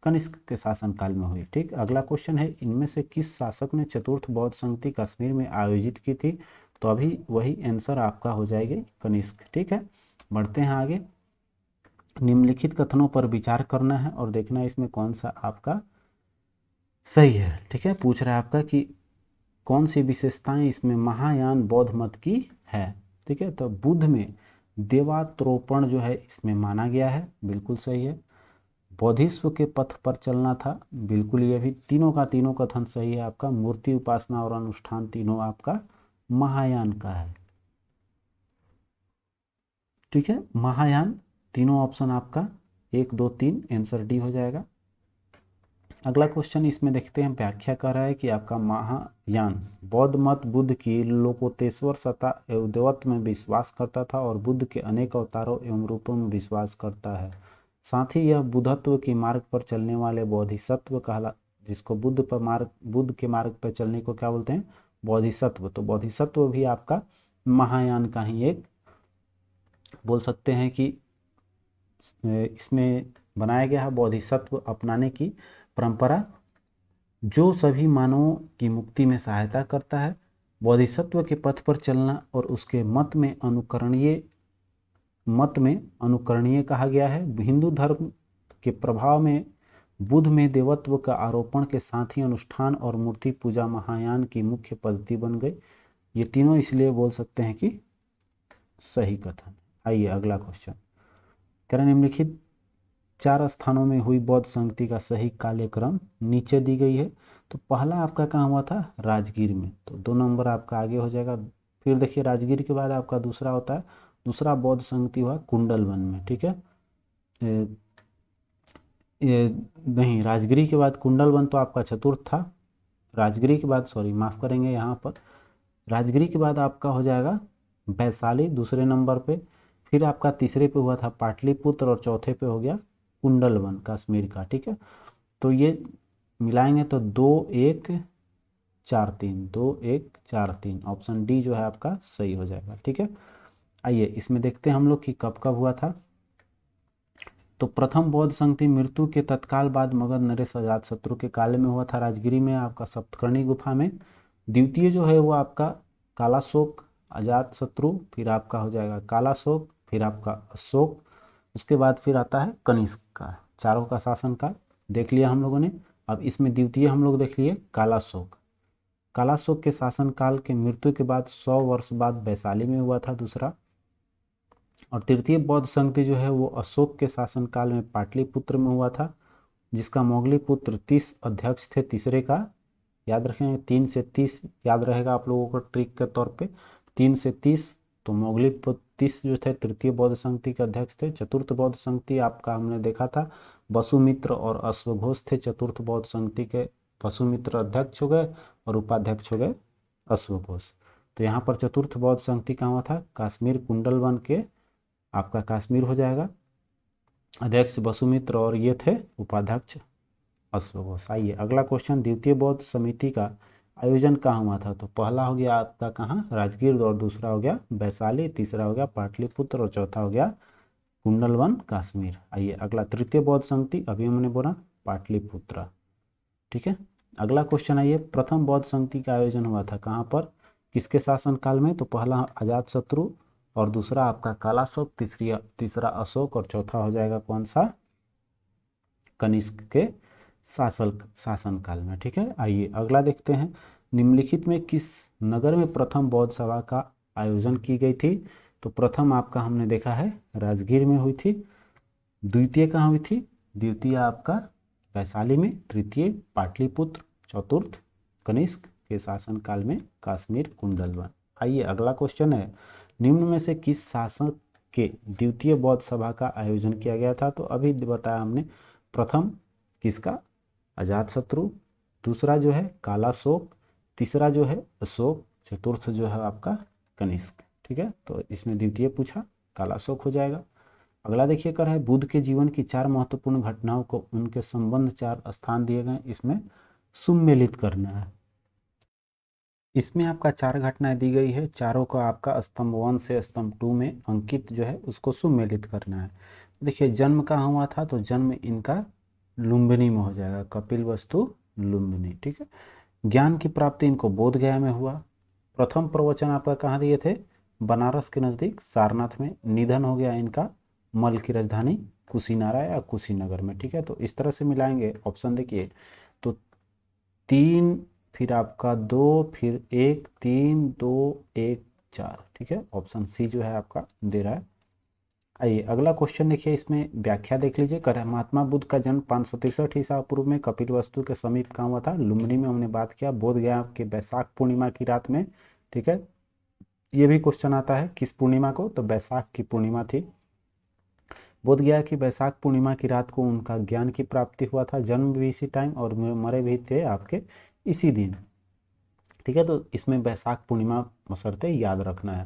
कनिष्क के शासनकाल में हुई। ठीक, अगला क्वेश्चन है इनमें से किस शासक ने चतुर्थ बौद्ध संगति कश्मीर में आयोजित की थी। तो अभी वही आंसर आपका हो जाएगी कनिष्क। ठीक है, बढ़ते हैं आगे। निम्नलिखित कथनों पर विचार करना है और देखना है इसमें कौन सा आपका सही है। ठीक है, पूछ रहा है आपका कि कौन सी विशेषताएं इसमें महायान बौद्ध मत की है। ठीक है, तो बुद्ध में देवात्रोपण जो है इसमें माना गया है, बिल्कुल सही है। बौद्धिस्व के पथ पर चलना था, बिल्कुल, ये भी तीनों का तीनों कथन सही है आपका। मूर्ति उपासना और अनुष्ठान तीनों आपका महायान का है। ठीक है, महायान तीनों ऑप्शन आपका 1 2 3 आंसर डी हो जाएगा। अगला क्वेश्चन इसमें देखते हैं, व्याख्या कर रहा है कि आपका महायान बौद्ध मत बुद्ध की लोकोत्तेश्वर सत्ता एवं देवत्व में विश्वास करता था और बुद्ध के अनेक अवतारों एवं रूपों में विश्वास करता है। साथ ही यह बुद्धत्व के मार्ग पर चलने वाले बोधिसत्व कहला, जिसको बुद्ध के मार्ग पर चलने को क्या बोलते हैं, बोधिसत्व। तो बोधिसत्व भी आपका महायान का ही एक बोल सकते हैं कि इसमें बनाया गया है। बोधिसत्व अपनाने की परंपरा जो सभी मानवों की मुक्ति में सहायता करता है। बोधिसत्व के पथ पर चलना और उसके मत में अनुकरणीय कहा गया है। हिंदू धर्म के प्रभाव में बुद्ध में देवत्व का आरोपण के साथ ही अनुष्ठान और मूर्ति पूजा महायान की मुख्य पद्धति बन गई। ये तीनों इसलिए बोल सकते हैं कि सही कथन। आइए अगला क्वेश्चन, कह रहे निम्नलिखित 4 स्थानों में हुई बौद्ध संगति का सही कार्यक्रम नीचे दी गई है। तो पहला आपका कहाँ हुआ था, राजगीर में, तो 2 नंबर आपका आगे हो जाएगा। फिर देखिए राजगीर के बाद आपका दूसरा होता है, दूसरा बौद्ध संगति हुआ कुंडलवन में। ठीक है, ये नहीं, राजगिरी के बाद कुंडलवन तो आपका चतुर्थ था। राजगिरी के बाद, सॉरी माफ़ करेंगे, यहाँ पर राजगिरी के बाद आपका हो जाएगा वैशाली दूसरे नंबर पे। फिर आपका तीसरे पे हुआ था पाटलिपुत्र और चौथे पे हो गया कुंडलवन कश्मीर का। ठीक है, तो ये मिलाएंगे तो 2 1 4 3 2 1 4 3 ऑप्शन डी जो है आपका सही हो जाएगा। ठीक है, आइए इसमें देखते हैं हम लोग कि कब कब हुआ था। तो प्रथम बौद्ध संगति मृत्यु के तत्काल बाद मगध नरेश अजातशत्रु के काल में हुआ था, राजगिरी में आपका सप्तकर्णी गुफा में। द्वितीय जो है वो आपका कालाशोक अजातशत्रु, फिर आपका हो जाएगा कालाशोक, फिर आपका अशोक, उसके बाद फिर आता है कनिष्क का। चारों का शासनकाल देख लिया हम लोगों ने। अब इसमें द्वितीय हम लोग देख लिए कालाशोक। कालाशोक के शासनकाल के मृत्यु के बाद 100 वर्ष बाद वैशाली में हुआ था दूसरा। और तृतीय बौद्ध संगति जो है वो अशोक के शासनकाल में पाटलिपुत्र में हुआ था, जिसका मोगली पुत्र 30 अध्यक्ष थे। तीसरे का याद रखें, 3 से 30 याद रहेगा आप लोगों को ट्रिक के तौर पे, 3 से 30। तो मोगली पुत्र 30 जो थे तृतीय बौद्ध संगति के अध्यक्ष थे। चतुर्थ बौद्ध संगति आपका हमने देखा था, वसुमित्र और अश्वघोष थे चतुर्थ बौद्ध संगति के। वसुमित्र अध्यक्ष हो गए और उपाध्यक्ष हो गए अश्वघोष। तो यहाँ पर चतुर्थ बौद्ध संगति कहाँ हुआ था, कश्मीर कुंडलवन के, आपका कश्मीर हो जाएगा। अध्यक्ष वसुमित्र और ये थे उपाध्यक्ष अश्वघोष। आइए अगला क्वेश्चन, द्वितीय बौद्ध समिति का आयोजन कहाँ हुआ था। तो पहला हो गया आपका कहाँ, राजगीर, और दूसरा हो गया वैशाली, तीसरा हो गया पाटलिपुत्र और चौथा हो गया कुंडलवन कश्मीर। आइए अगला, तृतीय बौद्ध संगति अभी हमने बोला पाटलिपुत्र। ठीक है, अगला क्वेश्चन आइए, प्रथम बौद्ध संगति का आयोजन हुआ था कहाँ पर, किसके शासनकाल में। तो पहला अजातशत्रु और दूसरा आपका कालाशोक, तीसरा अशोक और चौथा हो जाएगा कौन सा, कनिष्क के शासनकाल में। ठीक है, आइए अगला देखते हैं, निम्नलिखित में किस नगर में प्रथम बौद्ध सभा का आयोजन की गई थी। तो प्रथम आपका हमने देखा है राजगीर में हुई थी। द्वितीय कहाँ हुई थी, द्वितीय आपका वैशाली में, तृतीय पाटलिपुत्र, चतुर्थ कनिष्क के शासनकाल में कश्मीर कुंडलवन। आइए अगला क्वेश्चन है, निम्न में से किस शासक के द्वितीय बौद्ध सभा का आयोजन किया गया था। तो अभी बताया हमने, प्रथम किसका, अजातशत्रु, दूसरा जो है कालाशोक, तीसरा जो है अशोक, चतुर्थ जो है आपका कनिष्क। ठीक है, तो इसमें द्वितीय पूछा, कालाशोक हो जाएगा। अगला देखिए कर है, बुद्ध के जीवन की 4 महत्वपूर्ण घटनाओं को उनके संबंध 4 स्थान दिए गए, इसमें सुमेलित करना है। इसमें आपका 4 घटनाएं दी गई है, चारों का आपका स्तंभ 1 से स्तंभ 2 में अंकित जो है उसको सुमेलित करना है। देखिए जन्म कहाँ हुआ था, तो जन्म इनका लुम्बिनी में हो जाएगा, कपिलवस्तु लुम्बिनी, ठीक है। ज्ञान की प्राप्ति इनको बोध गया में हुआ। प्रथम प्रवचन आपका कहाँ दिए थे, बनारस के नज़दीक सारनाथ में। निधन हो गया इनका मल की राजधानी कुशीनारा या कुशीनगर में, ठीक है। तो इस तरह से मिलाएंगे ऑप्शन, देखिए तो 3 फिर आपका 2 फिर 1 3 2 1 4, ठीक है। ऑप्शन सी जो है आपका दे रहा है। आइए अगला क्वेश्चन देखिए, इसमें व्याख्या देख लीजिए। कर महात्मा बुद्ध का जन्म 563 ईसा पूर्व में कपिलवस्तु के समीप कहाँ हुआ था, लुम्बिनी में, हमने बात किया। बोध गया के बैसाख पूर्णिमा की रात में, ठीक है। ये भी क्वेश्चन आता है किस पूर्णिमा को, तो बैसाख की पूर्णिमा थी। बोध गया कि बैसाख पूर्णिमा की रात को उनका ज्ञान की प्राप्ति हुआ था, जन्म भी इसी टाइम और मरे भी थे आपके इसी दिन, ठीक है। तो इसमें बैसाख पूर्णिमा बशर्ते याद रखना है।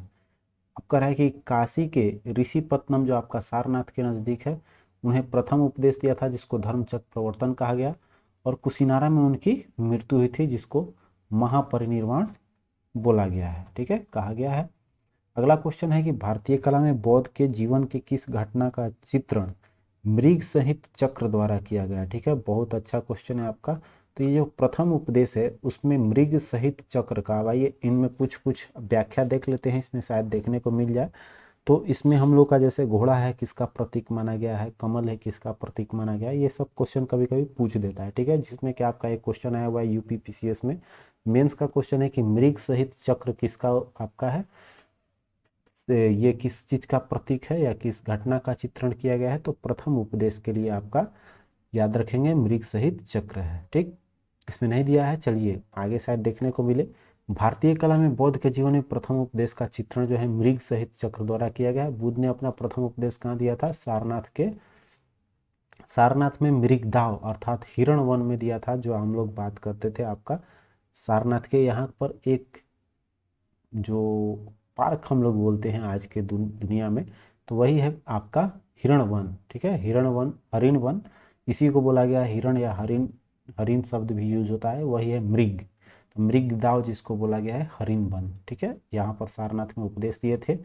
अब कह रहा है कि काशी के ऋषिपत्नम जो आपका सारनाथ के नज़दीक है, उन्हें प्रथम उपदेश दिया था जिसको धर्मचक्र प्रवर्तन कहा गया, और कुशीनारा में उनकी मृत्यु हुई थी जिसको महापरिनिर्वाण बोला गया है, ठीक है, कहा गया है। अगला क्वेश्चन है कि भारतीय कला में बौद्ध के जीवन के किस घटना का चित्रण मृग सहित चक्र द्वारा किया गया है, ठीक है। बहुत अच्छा क्वेश्चन है आपका। तो ये जो प्रथम उपदेश है उसमें मृग सहित चक्र का, आइए इनमें कुछ कुछ व्याख्या देख लेते हैं, इसमें शायद देखने को मिल जाए। तो इसमें हम लोग का जैसे घोड़ा है किसका प्रतीक माना गया है, कमल है किसका प्रतीक माना गया है, ये सब क्वेश्चन कभी कभी पूछ देता है, ठीक है। जिसमें कि आपका एक क्वेश्चन आया हुआ है यूपीपीसीएस में, मेंस का क्वेश्चन है कि मृग सहित चक्र किसका आपका है, ये किस चीज का प्रतीक है या किस घटना का चित्रण किया गया है। तो प्रथम उपदेश के लिए आपका याद रखेंगे मृग सहित चक्र है, ठीक। इसमें नहीं दिया है, चलिए आगे शायद देखने को मिले। भारतीय कला में बौद्ध के जीवन में प्रथम उपदेश का चित्रण जो है मृग सहित चक्र द्वारा किया गया है। बुद्ध ने अपना प्रथम उपदेश कहाँ दिया था, सारनाथ में मृगदाव अर्थात हिरण वन में दिया था, जो हम लोग बात करते थे आपका सारनाथ के यहाँ पर एक जो पार्क हम लोग बोलते हैं आज के दुनिया में, तो वही है आपका हिरण वन, ठीक है। हिरण वन, हरिण वन, इसी को बोला गया हिरण या हरिण, हरिण शब्द भी यूज होता है, वही है मृग। तो मृगदाव जिसको बोला गया है हरिण वन, ठीक है। यहाँ पर सारनाथ में उपदेश दिए थे।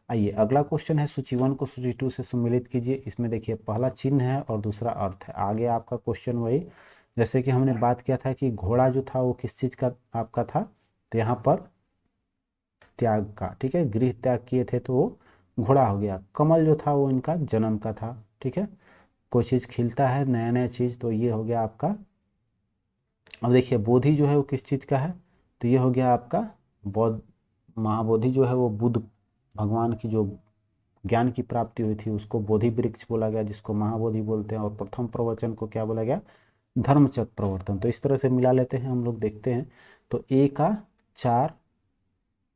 आइए अगला क्वेश्चन है, सूची 1 को सूची 2 से सम्मिलित कीजिए। इसमें देखिए पहला चिन्ह है और दूसरा अर्थ है। आगे आपका क्वेश्चन वही, जैसे कि हमने बात किया था कि घोड़ा जो था वो किस चीज का आपका था, तो यहाँ पर त्याग का, ठीक है, गृह त्याग किए थे तो वो घोड़ा हो गया। कमल जो था वो इनका जन्म का था, ठीक है। कोई चीज़ खिलता है नया नया चीज़, तो ये हो गया आपका। अब देखिए बोधि जो है वो किस चीज़ का है, तो ये हो गया आपका बौद्ध। महाबोधि जो है वो बुद्ध भगवान की जो ज्ञान की प्राप्ति हुई थी उसको बोधि वृक्ष बोला गया, जिसको महाबोधि बोलते हैं। और प्रथम प्रवचन को क्या बोला गया, धर्मचक्र प्रवर्तन। तो इस तरह से मिला लेते हैं हम लोग, देखते हैं। तो ए का 4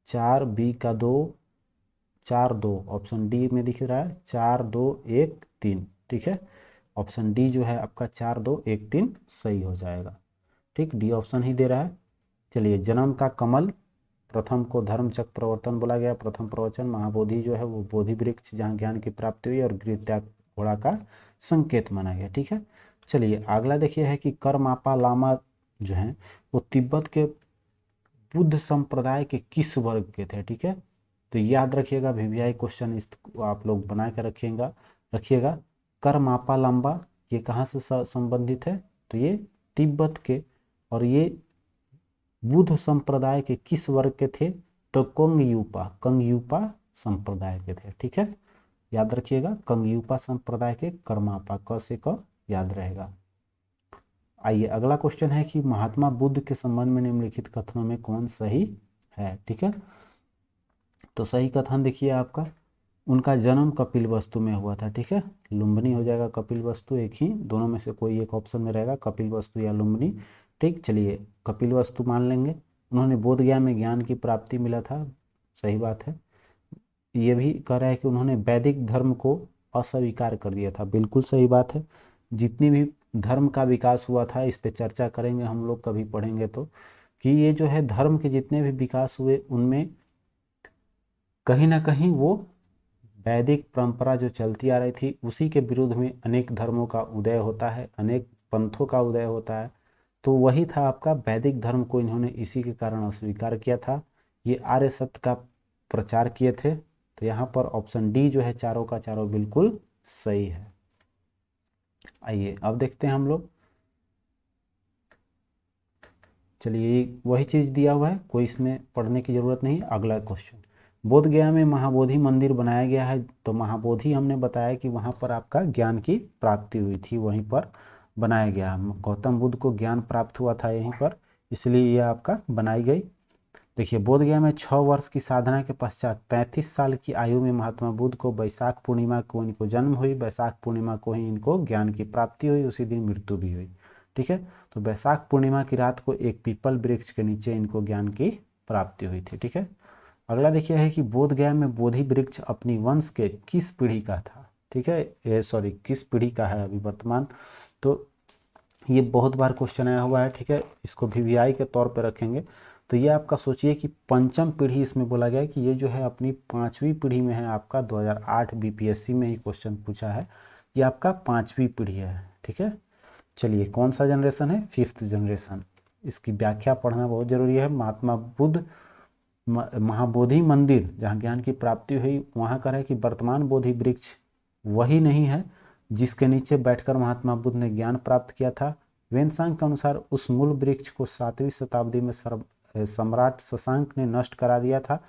4, बी का 2 4 2, ऑप्शन डी में दिख रहा है 4 2 1 3, ठीक है। ऑप्शन डी जो है आपका 4 2 1 3 सही हो जाएगा, ठीक। डी ऑप्शन ही दे रहा है। चलिए जन्म का कमल, प्रथम को धर्मचक्र प्रवर्तन बोला गया, प्रथम प्रवचन। महाबोधि जो है वो बोधि वृक्ष जहाँ ज्ञान की प्राप्ति हुई, और गृह त्याग घोड़ा का संकेत माना गया, ठीक है। चलिए अगला देखिए है कि करमापा लामा जो है वो तिब्बत के बुद्ध संप्रदाय के किस वर्ग के थे, ठीक है। तो याद रखिएगा वीवीआई क्वेश्चन इसको आप लोग बना कर रखिएगा रखिएगा। करमापा लांबा ये कहाँ से संबंधित है, तो ये तिब्बत के, और ये बुद्ध संप्रदाय के किस वर्ग के थे, तो कंगयूपा संप्रदाय के थे, ठीक है। याद रखिएगा कंगयूपा संप्रदाय के करमापा, क से क याद रहेगा। आइए अगला क्वेश्चन है कि महात्मा बुद्ध के संबंध में निम्नलिखित कथनों में कौन सही है, ठीक है। तो सही कथन देखिए आपका, उनका जन्म कपिलवस्तु में हुआ था, ठीक है। लुम्बिनी हो जाएगा कपिलवस्तु, एक ही दोनों में से कोई एक ऑप्शन में रहेगा, कपिलवस्तु या लुम्बिनी, ठीक। चलिए कपिलवस्तु मान लेंगे। उन्होंने बोध गया में ज्ञान की प्राप्ति मिला था, सही बात है। ये भी कह रहा है कि उन्होंने वैदिक धर्म को अस्वीकार कर दिया था, बिल्कुल सही बात है। जितनी भी धर्म का विकास हुआ था इस पे चर्चा करेंगे हम लोग, कभी पढ़ेंगे तो, कि ये जो है धर्म के जितने भी विकास हुए उनमें कहीं ना कहीं वो वैदिक परंपरा जो चलती आ रही थी उसी के विरुद्ध में अनेक धर्मों का उदय होता है, अनेक पंथों का उदय होता है। तो वही था आपका वैदिक धर्म को इन्होंने इसी के कारण अस्वीकार किया था। ये आर्य सत्य का प्रचार किए थे। तो यहाँ पर ऑप्शन डी जो है चारों का चारों बिल्कुल सही है। आइए अब देखते हैं हम लोग। चलिए वही चीज़ दिया हुआ है, कोई इसमें पढ़ने की ज़रूरत नहीं। अगला क्वेश्चन, बोध गया में महाबोधि मंदिर बनाया गया है। तो महाबोधि हमने बताया कि वहाँ पर आपका ज्ञान की प्राप्ति हुई थी, वहीं पर बनाया गया। गौतम बुद्ध को ज्ञान प्राप्त हुआ था यहीं पर, इसलिए यह आपका बनाई गई। देखिए बोध गया में 6 वर्ष की साधना के पश्चात 35 साल की आयु में महात्मा बुद्ध को वैशाख पूर्णिमा को इनको जन्म हुई। वैशाख पूर्णिमा को ही इनको ज्ञान की प्राप्ति हुई, उसी दिन मृत्यु भी हुई। ठीक है, तो वैशाख पूर्णिमा की रात को एक पीपल वृक्ष के नीचे इनको ज्ञान की प्राप्ति हुई थी। ठीक है, अगला देखिए है कि बोध गया में बोधि वृक्ष अपनी वंश के किस पीढ़ी का था। ठीक है, ये सॉरी किस पीढ़ी का है अभी वर्तमान। तो ये बहुत बार क्वेश्चन आया हुआ है। ठीक है, इसको वीवीआई के तौर पर रखेंगे। तो ये आपका सोचिए कि पंचम पीढ़ी इसमें बोला गया है कि ये जो है अपनी 5वीं पीढ़ी में है। आपका 2008 बीपीएससी में ही क्वेश्चन पूछा है, ये आपका 5वीं पीढ़ी है। ठीक है, चलिए कौन सा जनरेशन है, 5th जनरेशन। इसकी व्याख्या पढ़ना बहुत जरूरी है। महात्मा बुद्ध महाबोधि मंदिर जहाँ ज्ञान की प्राप्ति हुई, वहाँ का है कि वर्तमान बोधि वृक्ष वही नहीं है जिसके नीचे बैठकर महात्मा बुद्ध ने ज्ञान प्राप्त किया था। वेनसांग के अनुसार उस मूल वृक्ष को 7वीं शताब्दी में सम्राट शशांक ने नष्ट करा दिया था।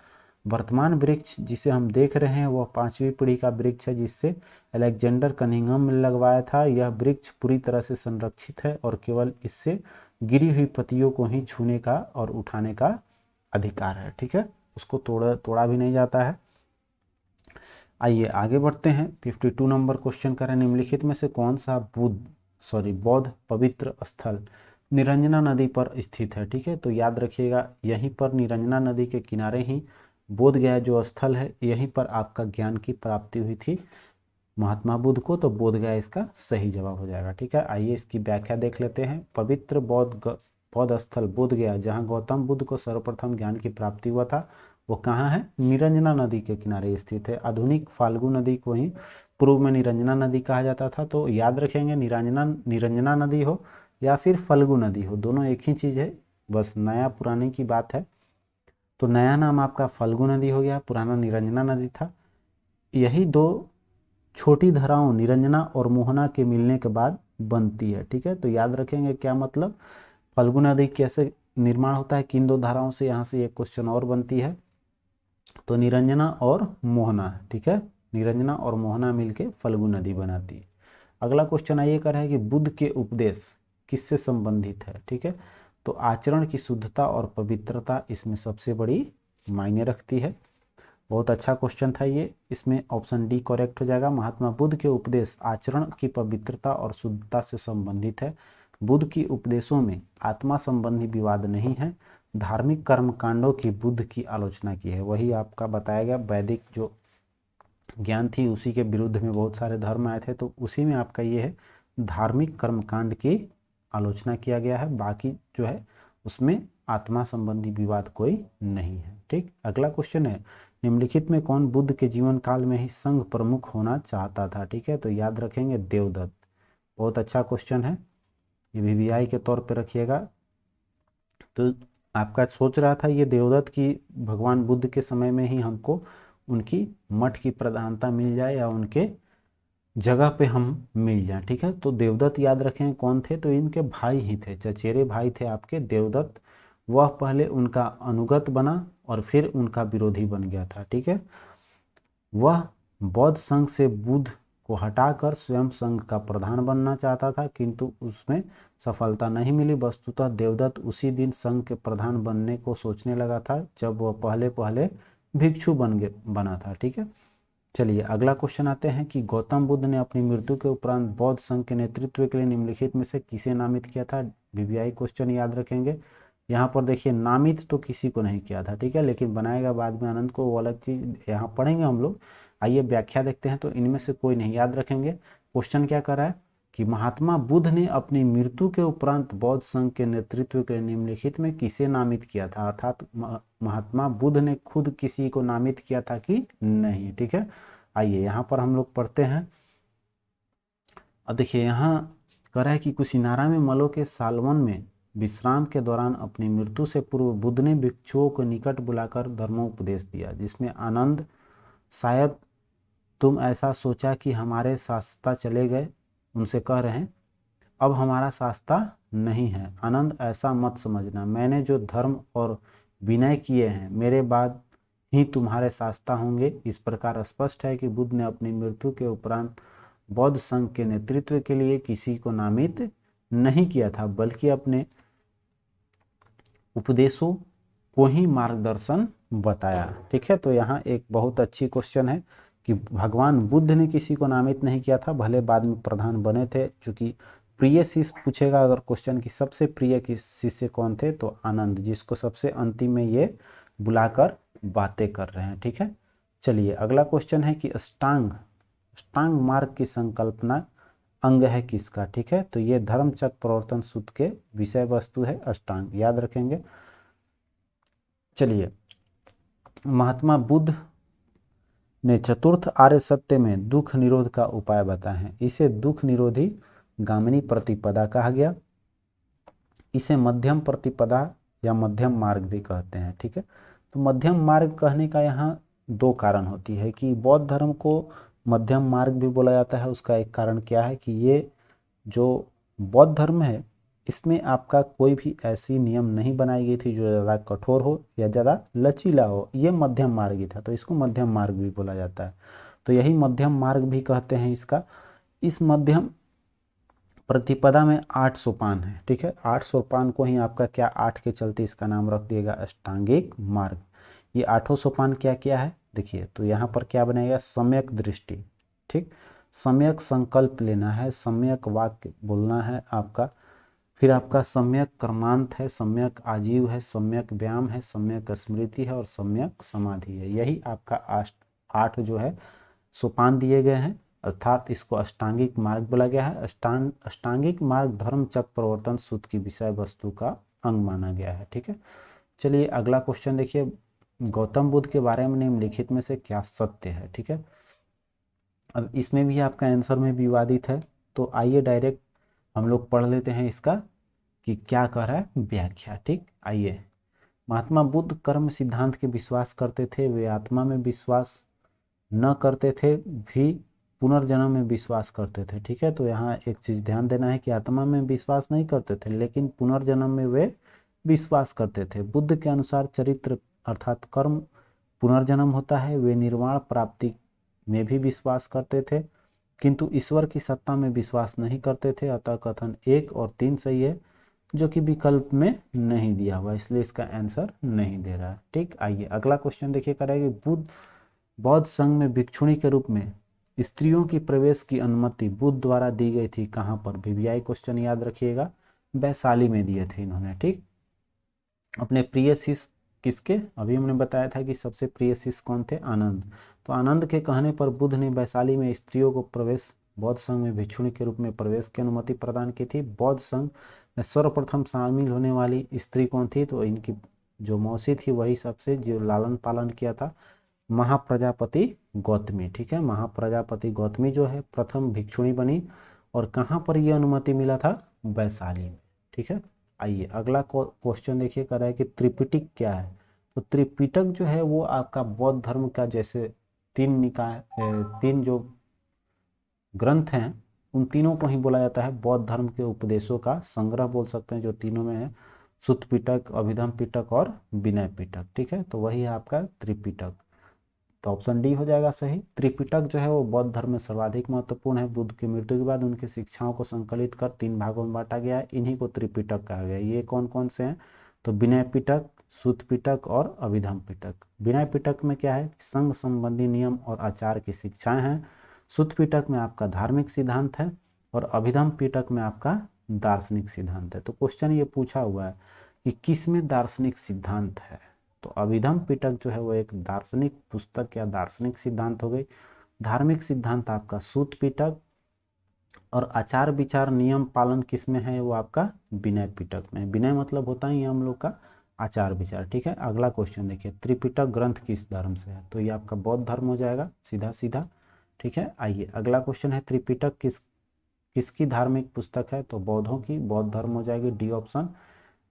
वर्तमान वृक्ष जिसे हम देख रहे हैं वह 5वीं पीढ़ी का वृक्ष है, जिससे अलेक्जेंडर कनिंघम ने लगवाया था। यह वृक्ष पूरी तरह से संरक्षित है और केवल इससे गिरी हुई पत्तियों को ही छूने का और उठाने का अधिकार है। ठीक है, उसको तोड़ा भी नहीं जाता है। आइए आगे बढ़ते हैं। 52 नंबर क्वेश्चन करें, निम्नलिखित में से कौन सा बौद्ध पवित्र स्थल निरंजना नदी पर स्थित है। ठीक है, तो याद रखिएगा यहीं पर निरंजना नदी के किनारे ही बोध गया जो स्थल है, यहीं पर आपका ज्ञान की प्राप्ति हुई थी महात्मा बुद्ध को। तो बोध गया इसका सही जवाब हो जाएगा। ठीक है, आइए इसकी व्याख्या देख लेते हैं। पवित्र बौद्ध स्थल बोध गया जहाँ गौतम बुद्ध को सर्वप्रथम ज्ञान की प्राप्ति हुआ था, वो कहाँ है, निरंजना नदी के किनारे स्थित है। आधुनिक फाल्गु नदी को ही पूर्व में निरंजना नदी कहा जाता था। तो याद रखेंगे निरंजना नदी हो या फिर फल्गु नदी हो, दोनों एक ही चीज़ है, बस नया पुराने की बात है। तो नया नाम आपका फल्गु नदी हो गया, पुराना निरंजना नदी था। यही दो छोटी धाराओं निरंजना और मोहना के मिलने के बाद बनती है। ठीक है, तो याद रखेंगे क्या मतलब, फल्गु नदी कैसे निर्माण होता है, किन दो धाराओं से, यहाँ से एक क्वेश्चन और बनती है। तो निरंजना और मोहना, ठीक है, निरंजना और मोहना मिलके फल्गु नदी बनाती है। अगला क्वेश्चन आइए कर है कि बुद्ध के उपदेश किससे संबंधित है। ठीक है, तो आचरण की शुद्धता और पवित्रता इसमें सबसे बड़ी मायने रखती है। बहुत अच्छा क्वेश्चन था ये, इसमें ऑप्शन डी करेक्ट हो जाएगा। महात्मा बुद्ध के उपदेश आचरण की पवित्रता और शुद्धता से संबंधित है। बुद्ध की उपदेशों में आत्मा संबंधी विवाद नहीं है। धार्मिक कर्मकांडों की बुद्ध की आलोचना की है, वही आपका बताया गया वैदिक जो ज्ञान थी उसी के विरुद्ध में बहुत सारे धर्म आए थे, तो उसी में आपका ये है धार्मिक कर्मकांड की आलोचना किया गया है। बाकी जो है उसमें आत्मा संबंधी विवाद कोई नहीं है। ठीक, अगला क्वेश्चन है, निम्नलिखित में कौन बुद्ध के जीवन काल में ही संघ प्रमुख होना चाहता था। ठीक है, तो याद रखेंगे देवदत्त। बहुत अच्छा क्वेश्चन है, ये वीवीआई के तौर पे रखिएगा। तो आपका सोच रहा था ये देवदत्त की भगवान बुद्ध के समय में ही हमको उनकी मठ की प्रधानता मिल जाए या उनके जगह पे हम मिल जाए। ठीक है, तो देवदत्त याद रखें कौन थे, तो इनके भाई ही थे, चचेरे भाई थे आपके देवदत्त। वह पहले उनका अनुगत बना और फिर उनका विरोधी बन गया था। ठीक है, वह बौद्ध संघ से बुद्ध को हटाकर स्वयं संघ का प्रधान बनना चाहता था, किंतु उसमें सफलता नहीं मिली। वस्तुतः देवदत्त उसी दिन संघ के प्रधान बनने को सोचने लगा था जब वह पहले पहले भिक्षु बना था। ठीक है, चलिए अगला क्वेश्चन आते हैं कि गौतम बुद्ध ने अपनी मृत्यु के उपरांत बौद्ध संघ के नेतृत्व के लिए निम्नलिखित में से किसे नामित किया था। वीवीआई क्वेश्चन याद रखेंगे। यहाँ पर देखिए नामित तो किसी को नहीं किया था, ठीक है, लेकिन बनाएगा बाद में आनंद को, वो अलग चीज यहाँ पढ़ेंगे हम लोग। आइए व्याख्या देखते हैं। तो इनमें से कोई नहीं, याद रखेंगे। क्वेश्चन क्या कर रहा है कि महात्मा बुद्ध ने अपनी मृत्यु के उपरांत बौद्ध संघ के नेतृत्व के निम्नलिखित में किसे नामित किया था, अर्थात महात्मा बुद्ध ने खुद किसी को नामित किया था कि नहीं। ठीक है, आइए यहाँ पर हम लोग पढ़ते हैं। अब देखिए यहाँ कह रहा है कि कुशिनारा में मलो के सालवन में विश्राम के दौरान अपनी मृत्यु से पूर्व बुद्ध ने भिक्षुओं को निकट बुलाकर धर्मोपदेश दिया, जिसमें आनंद शायद तुम ऐसा सोचा कि हमारे शास्ता चले गए। उनसे कह रहे हैं अब हमारा शास्ता नहीं है। आनंद ऐसा मत समझना, मैंने जो धर्म और विनय किए हैं मेरे बाद ही तुम्हारे शास्ता होंगे। इस प्रकार स्पष्ट है कि बुद्ध ने अपनी मृत्यु के उपरांत बौद्ध संघ के नेतृत्व के लिए किसी को नामित नहीं किया था, बल्कि अपने उपदेशों को ही मार्गदर्शन बताया। ठीक है, तो यहाँ एक बहुत अच्छी क्वेश्चन है कि भगवान बुद्ध ने किसी को नामित नहीं किया था, भले बाद में प्रधान बने थे। चूंकि प्रिय शिष्य पूछेगा अगर क्वेश्चन की सबसे प्रिय के शिष्य कौन थे, तो आनंद, जिसको सबसे अंतिम में ये बुलाकर बातें कर रहे हैं। ठीक है, चलिए अगला क्वेश्चन है कि अष्टांग मार्ग की संकल्पना अंग है किसका। ठीक है, तो ये धर्मचक्र प्रवर्तन सूत्र के विषय वस्तु है अष्टांग, याद रखेंगे। चलिए, महात्मा बुद्ध ने चतुर्थ आर्य सत्य में दुख निरोध का उपाय बताए हैं। इसे दुख निरोधी गामिनी प्रतिपदा कहा गया। इसे मध्यम प्रतिपदा या मध्यम मार्ग भी कहते हैं। ठीक है, तो मध्यम मार्ग कहने का यहाँ दो कारण होती है कि बौद्ध धर्म को मध्यम मार्ग भी बोला जाता है। उसका एक कारण क्या है कि ये जो बौद्ध धर्म है इसमें आपका कोई भी ऐसी नियम नहीं बनाई गई थी जो ज़्यादा कठोर हो या ज़्यादा लचीला हो, ये मध्यम मार्ग ही था, तो इसको मध्यम मार्ग भी बोला जाता है। तो यही मध्यम मार्ग भी कहते हैं इसका। इस मध्यम प्रतिपदा में 8 सोपान है। ठीक है, 8 सोपान को ही आपका क्या 8 के चलते इसका नाम रख दिएगा अष्टांगिक मार्ग। ये 8 सोपान क्या क्या है देखिए, तो यहाँ पर क्या बनेगा, सम्यक दृष्टि, ठीक, सम्यक संकल्प लेना है, सम्यक वाक्य बोलना है आपका, फिर आपका सम्यक कर्मांत है, सम्यक आजीव है, सम्यक व्यायाम है, सम्यक स्मृति है और सम्यक समाधि है। यही आपका 8 जो है सोपान दिए गए हैं, अर्थात इसको अष्टांगिक मार्ग बोला गया है। अष्टांगिक मार्ग धर्म चक्र प्रवर्तन सूत्र की विषय वस्तु का अंग माना गया है। ठीक है, चलिए अगला क्वेश्चन देखिए, गौतम बुद्ध के बारे में निम्नलिखित में से क्या सत्य है। ठीक है, अब इसमें भी आपका आंसर में विवादित है, तो आइए डायरेक्ट हम लोग पढ़ लेते हैं इसका कि क्या कह रहा है व्याख्या। ठीक, आइए। महात्मा बुद्ध कर्म सिद्धांत के विश्वास करते थे, वे आत्मा में विश्वास न करते थे भी पुनर्जन्म में विश्वास करते थे। ठीक है, तो यहाँ एक चीज ध्यान देना है कि आत्मा में विश्वास नहीं करते थे, लेकिन पुनर्जन्म में वे विश्वास करते थे। बुद्ध के अनुसार चरित्र अर्थात कर्म पुनर्जन्म होता है। वे निर्वाण प्राप्ति में भी विश्वास करते थे, किंतु ईश्वर की सत्ता में विश्वास नहीं करते थे। अतः कथन 1 और 3 सही है, जो कि विकल्प में नहीं दिया हुआ, इसलिए इसका आंसर नहीं दे रहा है। ठीक, आइए अगला क्वेश्चन देखिए, करेगी बौद्ध संघ में भिक्षुणी के रूप में स्त्रियों की प्रवेश की अनुमति बुद्ध द्वारा दी गई थी कहाँ पर। वीवीआई क्वेश्चन याद रखिएगा, वैशाली में दिए थे इन्होंने। ठीक, अपने प्रिय शिष्य किसके, अभी हमने बताया था कि सबसे प्रिय शिष्य कौन थे, आनंद। तो आनंद के कहने पर बुद्ध ने वैशाली में स्त्रियों को प्रवेश बौद्ध संघ में भिक्षुणी के रूप में प्रवेश की अनुमति प्रदान की थी। बौद्ध संघ में सर्वप्रथम शामिल होने वाली स्त्री कौन थी, तो इनकी जो मौसी थी वही सबसे जो लालन पालन किया था, महाप्रजापति गौतमी। ठीक है, महाप्रजापति गौतमी जो है प्रथम भिक्षुणी बनी, और कहाँ पर यह अनुमति मिला था, वैशाली में। ठीक है, आइए अगला क्वेश्चन देखिए, कर रहा है कि त्रिपिटक क्या है। तो त्रिपिटक जो है वो आपका बौद्ध धर्म का, जैसे 3 निकाय 3 जो ग्रंथ हैं उन तीनों को ही बोला जाता है बौद्ध धर्म के उपदेशों का संग्रह बोल सकते हैं, जो तीनों में है, सुत्त पिटक, अभिधम पिटक और विनय पिटक। ठीक है, तो वही है आपका त्रिपिटक, तो ऑप्शन डी हो जाएगा सही। त्रिपिटक जो है वो बौद्ध धर्म में सर्वाधिक महत्वपूर्ण है। बुद्ध की मृत्यु के बाद उनकी शिक्षाओं को संकलित कर 3 भागों में बांटा गया है, इन्हीं को त्रिपिटक कहा गया है। ये कौन कौन से हैं, तो विनय पिटक, सुत्त पिटक और अभिधम पिटक। विनय पिटक में क्या है, संघ संबंधी नियम और आचार की शिक्षाएं हैं। सुत्त पिटक में आपका धार्मिक सिद्धांत है, और अभिधम पिटक में आपका दार्शनिक सिद्धांत है। तो क्वेश्चन ये पूछा हुआ है कि किस में दार्शनिक सिद्धांत है, तो अभिधम पिटक जो है वो एक दार्शनिक पुस्तक या दार्शनिक सिद्धांत हो गई। धार्मिक सिद्धांत आपका सुत्त पिटक, और आचार विचार नियम पालन किस में है, वो आपका विनय पिटक में। विनय मतलब होता है हम लोग का आचार विचार। ठीक है, अगला क्वेश्चन देखिए, त्रिपिटक ग्रंथ किस धर्म से है, तो ये आपका बौद्ध धर्म हो जाएगा सीधा सीधा। ठीक है, आइए अगला क्वेश्चन है, त्रिपिटक किसकी धार्मिक पुस्तक है, तो बौद्धों की, बौद्ध धर्म हो जाएगी डी ऑप्शन।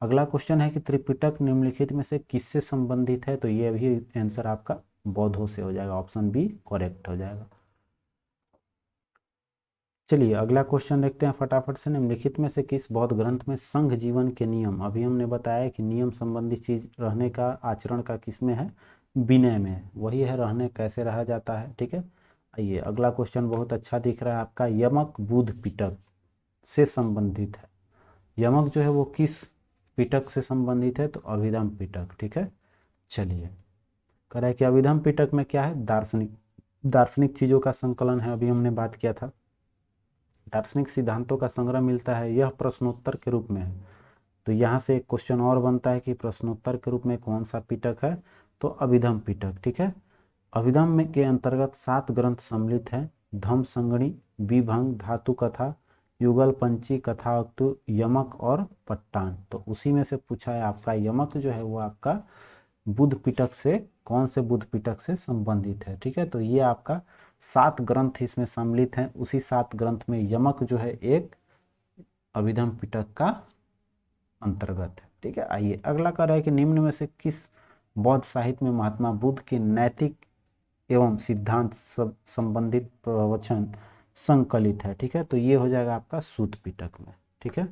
अगला क्वेश्चन है कि त्रिपिटक निम्नलिखित में से किससे संबंधित है, तो ये भी आंसर आपका बौद्धों से हो जाएगा, ऑप्शन बी करेक्ट हो जाएगा। चलिए अगला क्वेश्चन देखते हैं फटाफट से। निम्नलिखित में से किस बौद्ध ग्रंथ में संघ जीवन के नियम, अभी हमने बताया कि नियम संबंधी चीज रहने का, आचरण का किस में है, विनय में है, वही है रहने कैसे रहा जाता है। ठीक है, आइए अगला क्वेश्चन बहुत अच्छा दिख रहा है आपका, यमक बुद्ध पिटक से संबंधित है। यमक जो है वो किस पिटक से संबंधित है, तो अभिधम पिटक। ठीक है, चलिए कह रहा है कि अभिधम पिटक में क्या है, दार्शनिक चीजों का संकलन है, अभी हमने बात किया था। दार्शनिक सिद्धांतों का संग्रह मिलता है, यह प्रश्नोत्तर के रूप में है। तो यहाँ से एक क्वेश्चन और बनता है कि प्रश्नोत्तर के रूप में कौन सा पिटक है, तो अभिधम पिटक। ठीक है, अभिधम में के अंतर्गत 7 ग्रंथ सम्मिलित हैं, धम्म संगणी, विभंग, धातु कथा, युगल पंची, कथावक्तु, यमक और पट्टान। तो उसी में से पूछा है आपका यमक जो है वो आपका बुद्ध पिटक से, कौन से बुद्ध पिटक से संबंधित है। ठीक है, तो ये आपका 7 ग्रंथ इसमें सम्मिलित हैं, उसी 7 ग्रंथ में यमक जो है एक अभिधम पिटक का अंतर्गत है। ठीक है, आइए अगला कह रहा है कि निम्न में से किस बौद्ध साहित्य में महात्मा बुद्ध के नैतिक एवं सिद्धांत सब संबंधित प्रवचन संकलित है। ठीक है, तो ये हो जाएगा आपका सूत पिटक में। ठीक है,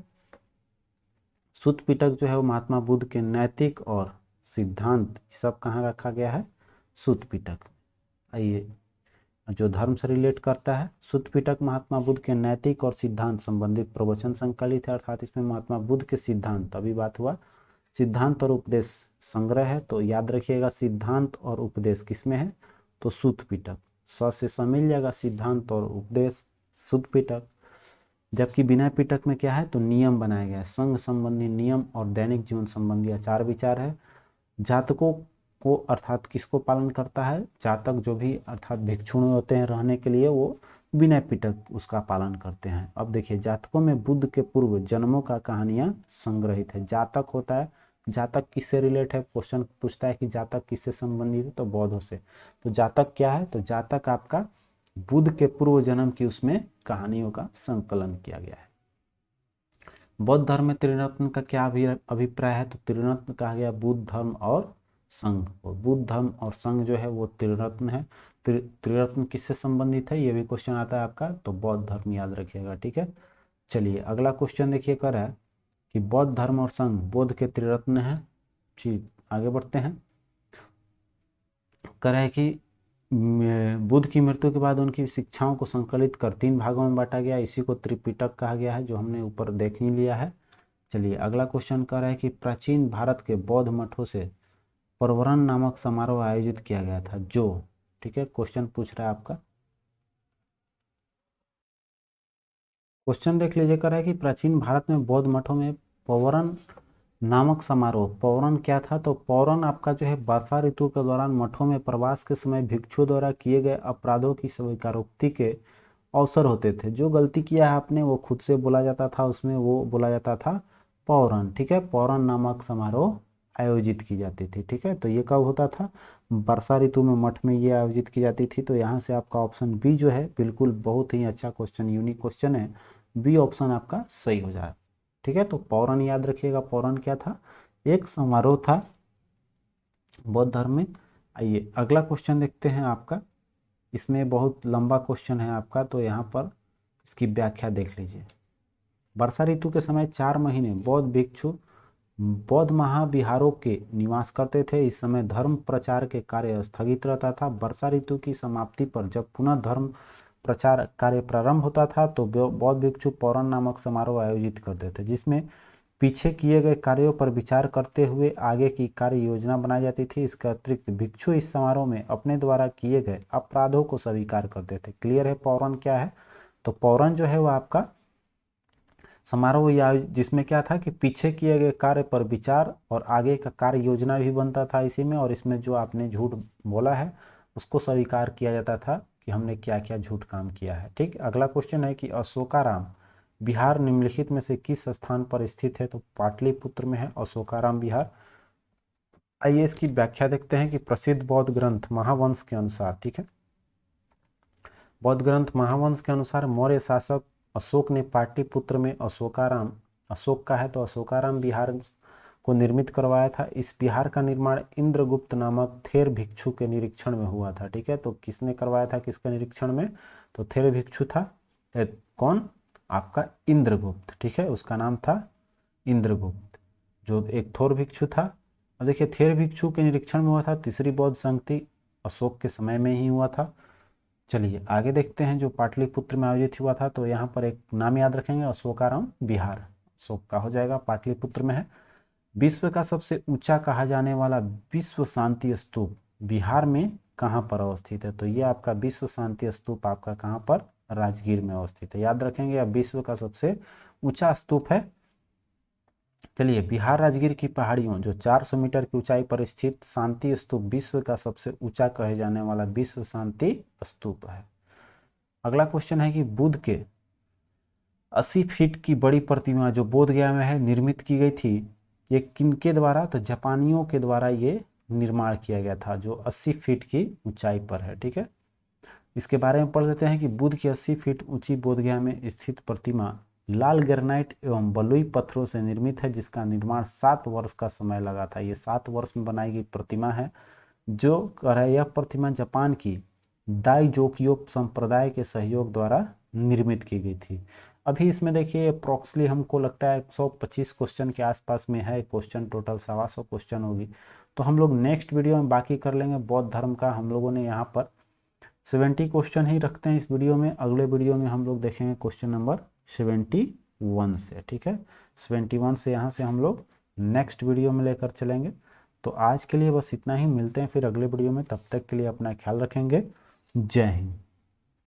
सूत पिटक जो है वो महात्मा बुद्ध के नैतिक और सिद्धांत सब कहाँ रखा गया है, सूत पिटक। आइए जो धर्म से रिलेट करता है, सूत पिटक महात्मा बुद्ध के नैतिक और सिद्धांत संबंधित प्रवचन संकलित है, अर्थात इसमें महात्मा बुद्ध के सिद्धांत, अभी बात हुआ सिद्धांत और उपदेश संग्रह है, तो याद रखिएगा सिद्धांत और उपदेश किसमें है, तो सूत पिटक। स से स मिल जाएगा, सिद्धांत और उपदेश सूत पिटक। जबकि विनय पिटक में क्या है, तो नियम बनाया गया है, संघ संबंधी नियम और दैनिक जीवन संबंधी आचार विचार है। जातकों को अर्थात किसको पालन करता है, जातक जो भी अर्थात भिक्षुण होते हैं रहने के लिए, वो विनय पिटक उसका पालन करते हैं। अब देखिए जातकों में बुद्ध के पूर्व जन्मों का कहानियां संग्रहित है। जातक होता है, जातक किससे रिलेट है, क्वेश्चन पूछता है कि जातक किससे संबंधित है, तो बौद्धों से। तो जातक क्या है, तो जातक आपका बुद्ध के पूर्व जन्म की उसमें कहानियों का संकलन किया गया है। बौद्ध धर्म में त्रिरत्न का क्या अभिप्राय है, तो त्रिरत्न कहा गया बुद्ध धर्म और संघ, और बुद्ध धर्म और संघ जो है वो त्रिरत्न है। त्रिरत्न किससे संबंधित है, ये भी क्वेश्चन आता है आपका, तो बौद्ध धर्म याद रखिएगा। ठीक है, चलिए अगला क्वेश्चन देखिए कर रहा है कि बौद्ध धर्म और संघ बौद्ध के त्रिरत्न है। ठीक, आगे बढ़ते हैं। कह रहा है कि बुद्ध की मृत्यु के बाद उनकी शिक्षाओं को संकलित कर 3 भागों में बांटा गया, इसी को त्रिपिटक कहा गया है, जो हमने ऊपर देख ही लिया है। चलिए अगला क्वेश्चन कह रहा है कि प्राचीन भारत के बौद्ध मठों से परवरण नामक समारोह आयोजित किया गया था, जो, ठीक है, क्वेश्चन पूछ रहा है आपका, क्वेश्चन देख लीजिए। कह रहा है कि प्राचीन भारत में बौद्ध मठों में पौवरन नामक समारोह, पौवरन क्या था, तो पौवरन आपका जो है वर्षा ऋतु के दौरान मठों में प्रवास के समय भिक्षुओं द्वारा किए गए अपराधों की स्वीकारोक्ति के अवसर होते थे। जो गलती किया है आपने वो खुद से बोला जाता था, उसमें वो बोला जाता था पौवरन। ठीक है, पौवरन नामक समारोह आयोजित की जाती थी। ठीक है, तो ये कब होता था, वर्षा ऋतु में मठ में ये आयोजित की जाती थी। तो यहाँ से आपका ऑप्शन बी जो है बिल्कुल बहुत ही अच्छा क्वेश्चन, यूनिक क्वेश्चन है, बी ऑप्शन आपका सही हो जाए। ठीक है, तो पौराण याद रखिएगा, पौराण क्या था, एक समारोह था बौद्ध धर्म में। आइए अगला क्वेश्चन देखते हैं आपका, इसमें बहुत लंबा क्वेश्चन है आपका, तो यहाँ पर इसकी व्याख्या देख लीजिए। वर्षा ऋतु के समय 4 महीने बौद्ध भिक्षु बौद्ध महाविहारों के निवास करते थे। इस समय धर्म प्रचार के कार्य स्थगित रहता था। वर्षा ऋतु की समाप्ति पर जब पुनः धर्म प्रचार कार्य प्रारंभ होता था तो बौद्ध भिक्षु पौराण नामक समारोह आयोजित करते थे, जिसमें पीछे किए गए कार्यों पर विचार करते हुए आगे की कार्य योजना बनाई जाती थी। इसके अतिरिक्त भिक्षु इस समारोह में अपने द्वारा किए गए अपराधों को स्वीकार करते थे। क्लियर है पौराण क्या है, तो पौराण जो है वो आपका समारोह या जिसमें क्या था कि पीछे किए गए कार्य पर विचार और आगे का कार्य योजना भी बनता था इसी में, और इसमें जो आपने झूठ बोला है उसको स्वीकार किया जाता था कि हमने क्या क्या झूठ काम किया है। ठीक, अगला क्वेश्चन है कि अशोकाराम बिहार निम्नलिखित में से किस स्थान पर स्थित है, तो पाटलिपुत्र में है अशोकाराम बिहार। आइए इसकी व्याख्या देखते हैं कि प्रसिद्ध बौद्ध ग्रंथ महावंश के अनुसार, ठीक है, बौद्ध ग्रंथ महावंश के अनुसार मौर्य शासक अशोक ने पाटलिपुत्र में अशोकाराम, अशोक का है तो अशोकाराम बिहार को निर्मित करवाया था। इस विहार का निर्माण इंद्रगुप्त नामक थेर भिक्षु के निरीक्षण में हुआ था। ठीक है, तो किसने करवाया था, किसके निरीक्षण में, तो थेर भिक्षु था। कौन, आपका इंद्रगुप्त। ठीक है, उसका नाम था इंद्रगुप्त, जो एक थोर भिक्षु था। और देखिए थेर भिक्षु के निरीक्षण में हुआ था। तीसरी बौद्ध संगति अशोक के समय में ही हुआ था। चलिए आगे देखते हैं, जो पाटलिपुत्र में आयोजित हुआ था, तो यहाँ पर एक नाम याद रखेंगे, अशोकाराम विहार, अशोक का हो जाएगा, पाटलिपुत्र में है। विश्व का सबसे ऊंचा कहा जाने वाला विश्व शांति स्तूप बिहार में कहाँ पर अवस्थित है, तो ये आपका विश्व शांति स्तूप आपका कहाँ पर, राजगीर में अवस्थित है। याद रखेंगे, अब विश्व का सबसे ऊंचा स्तूप है। चलिए, बिहार राजगीर की पहाड़ियों जो 400 मीटर की ऊंचाई पर स्थित शांति स्तूप विश्व का सबसे ऊंचा कहे जाने वाला विश्व शांति स्तूप है। अगला क्वेश्चन है कि बुद्ध के 80 फीट की बड़ी प्रतिमा जो बोध गया में है निर्मित की गई थी, ये किनके द्वारा, तो जापानियों के द्वारा ये निर्माण किया गया था, जो 80 फीट की ऊंचाई पर है। ठीक है, इसके बारे में पढ़ लेते हैं कि बुद्ध की 80 फीट ऊंची बोधगया में स्थित प्रतिमा लाल ग्रेनाइट एवं बलुई पत्थरों से निर्मित है, जिसका निर्माण 7 वर्ष का समय लगा था। ये 7 वर्ष में बनाई गई प्रतिमा है। जो कह रहा है, यह प्रतिमा जापान की दाइजोकियो संप्रदाय के सहयोग द्वारा निर्मित की गई थी। अभी इसमें देखिए अप्रोक्सली हमको लगता है 125 क्वेश्चन के आसपास में है क्वेश्चन, टोटल 125 क्वेश्चन होगी। तो हम लोग नेक्स्ट वीडियो में बाकी कर लेंगे। बौद्ध धर्म का हम लोगों ने यहाँ पर 70 क्वेश्चन ही रखते हैं इस वीडियो में। अगले वीडियो में हम लोग देखेंगे क्वेश्चन नंबर 71 से। ठीक है, 71 से यहाँ से हम लोग नेक्स्ट वीडियो में लेकर चलेंगे। तो आज के लिए बस इतना ही, मिलते हैं फिर अगले वीडियो में। तब तक के लिए अपना ख्याल रखेंगे। जय हिंद।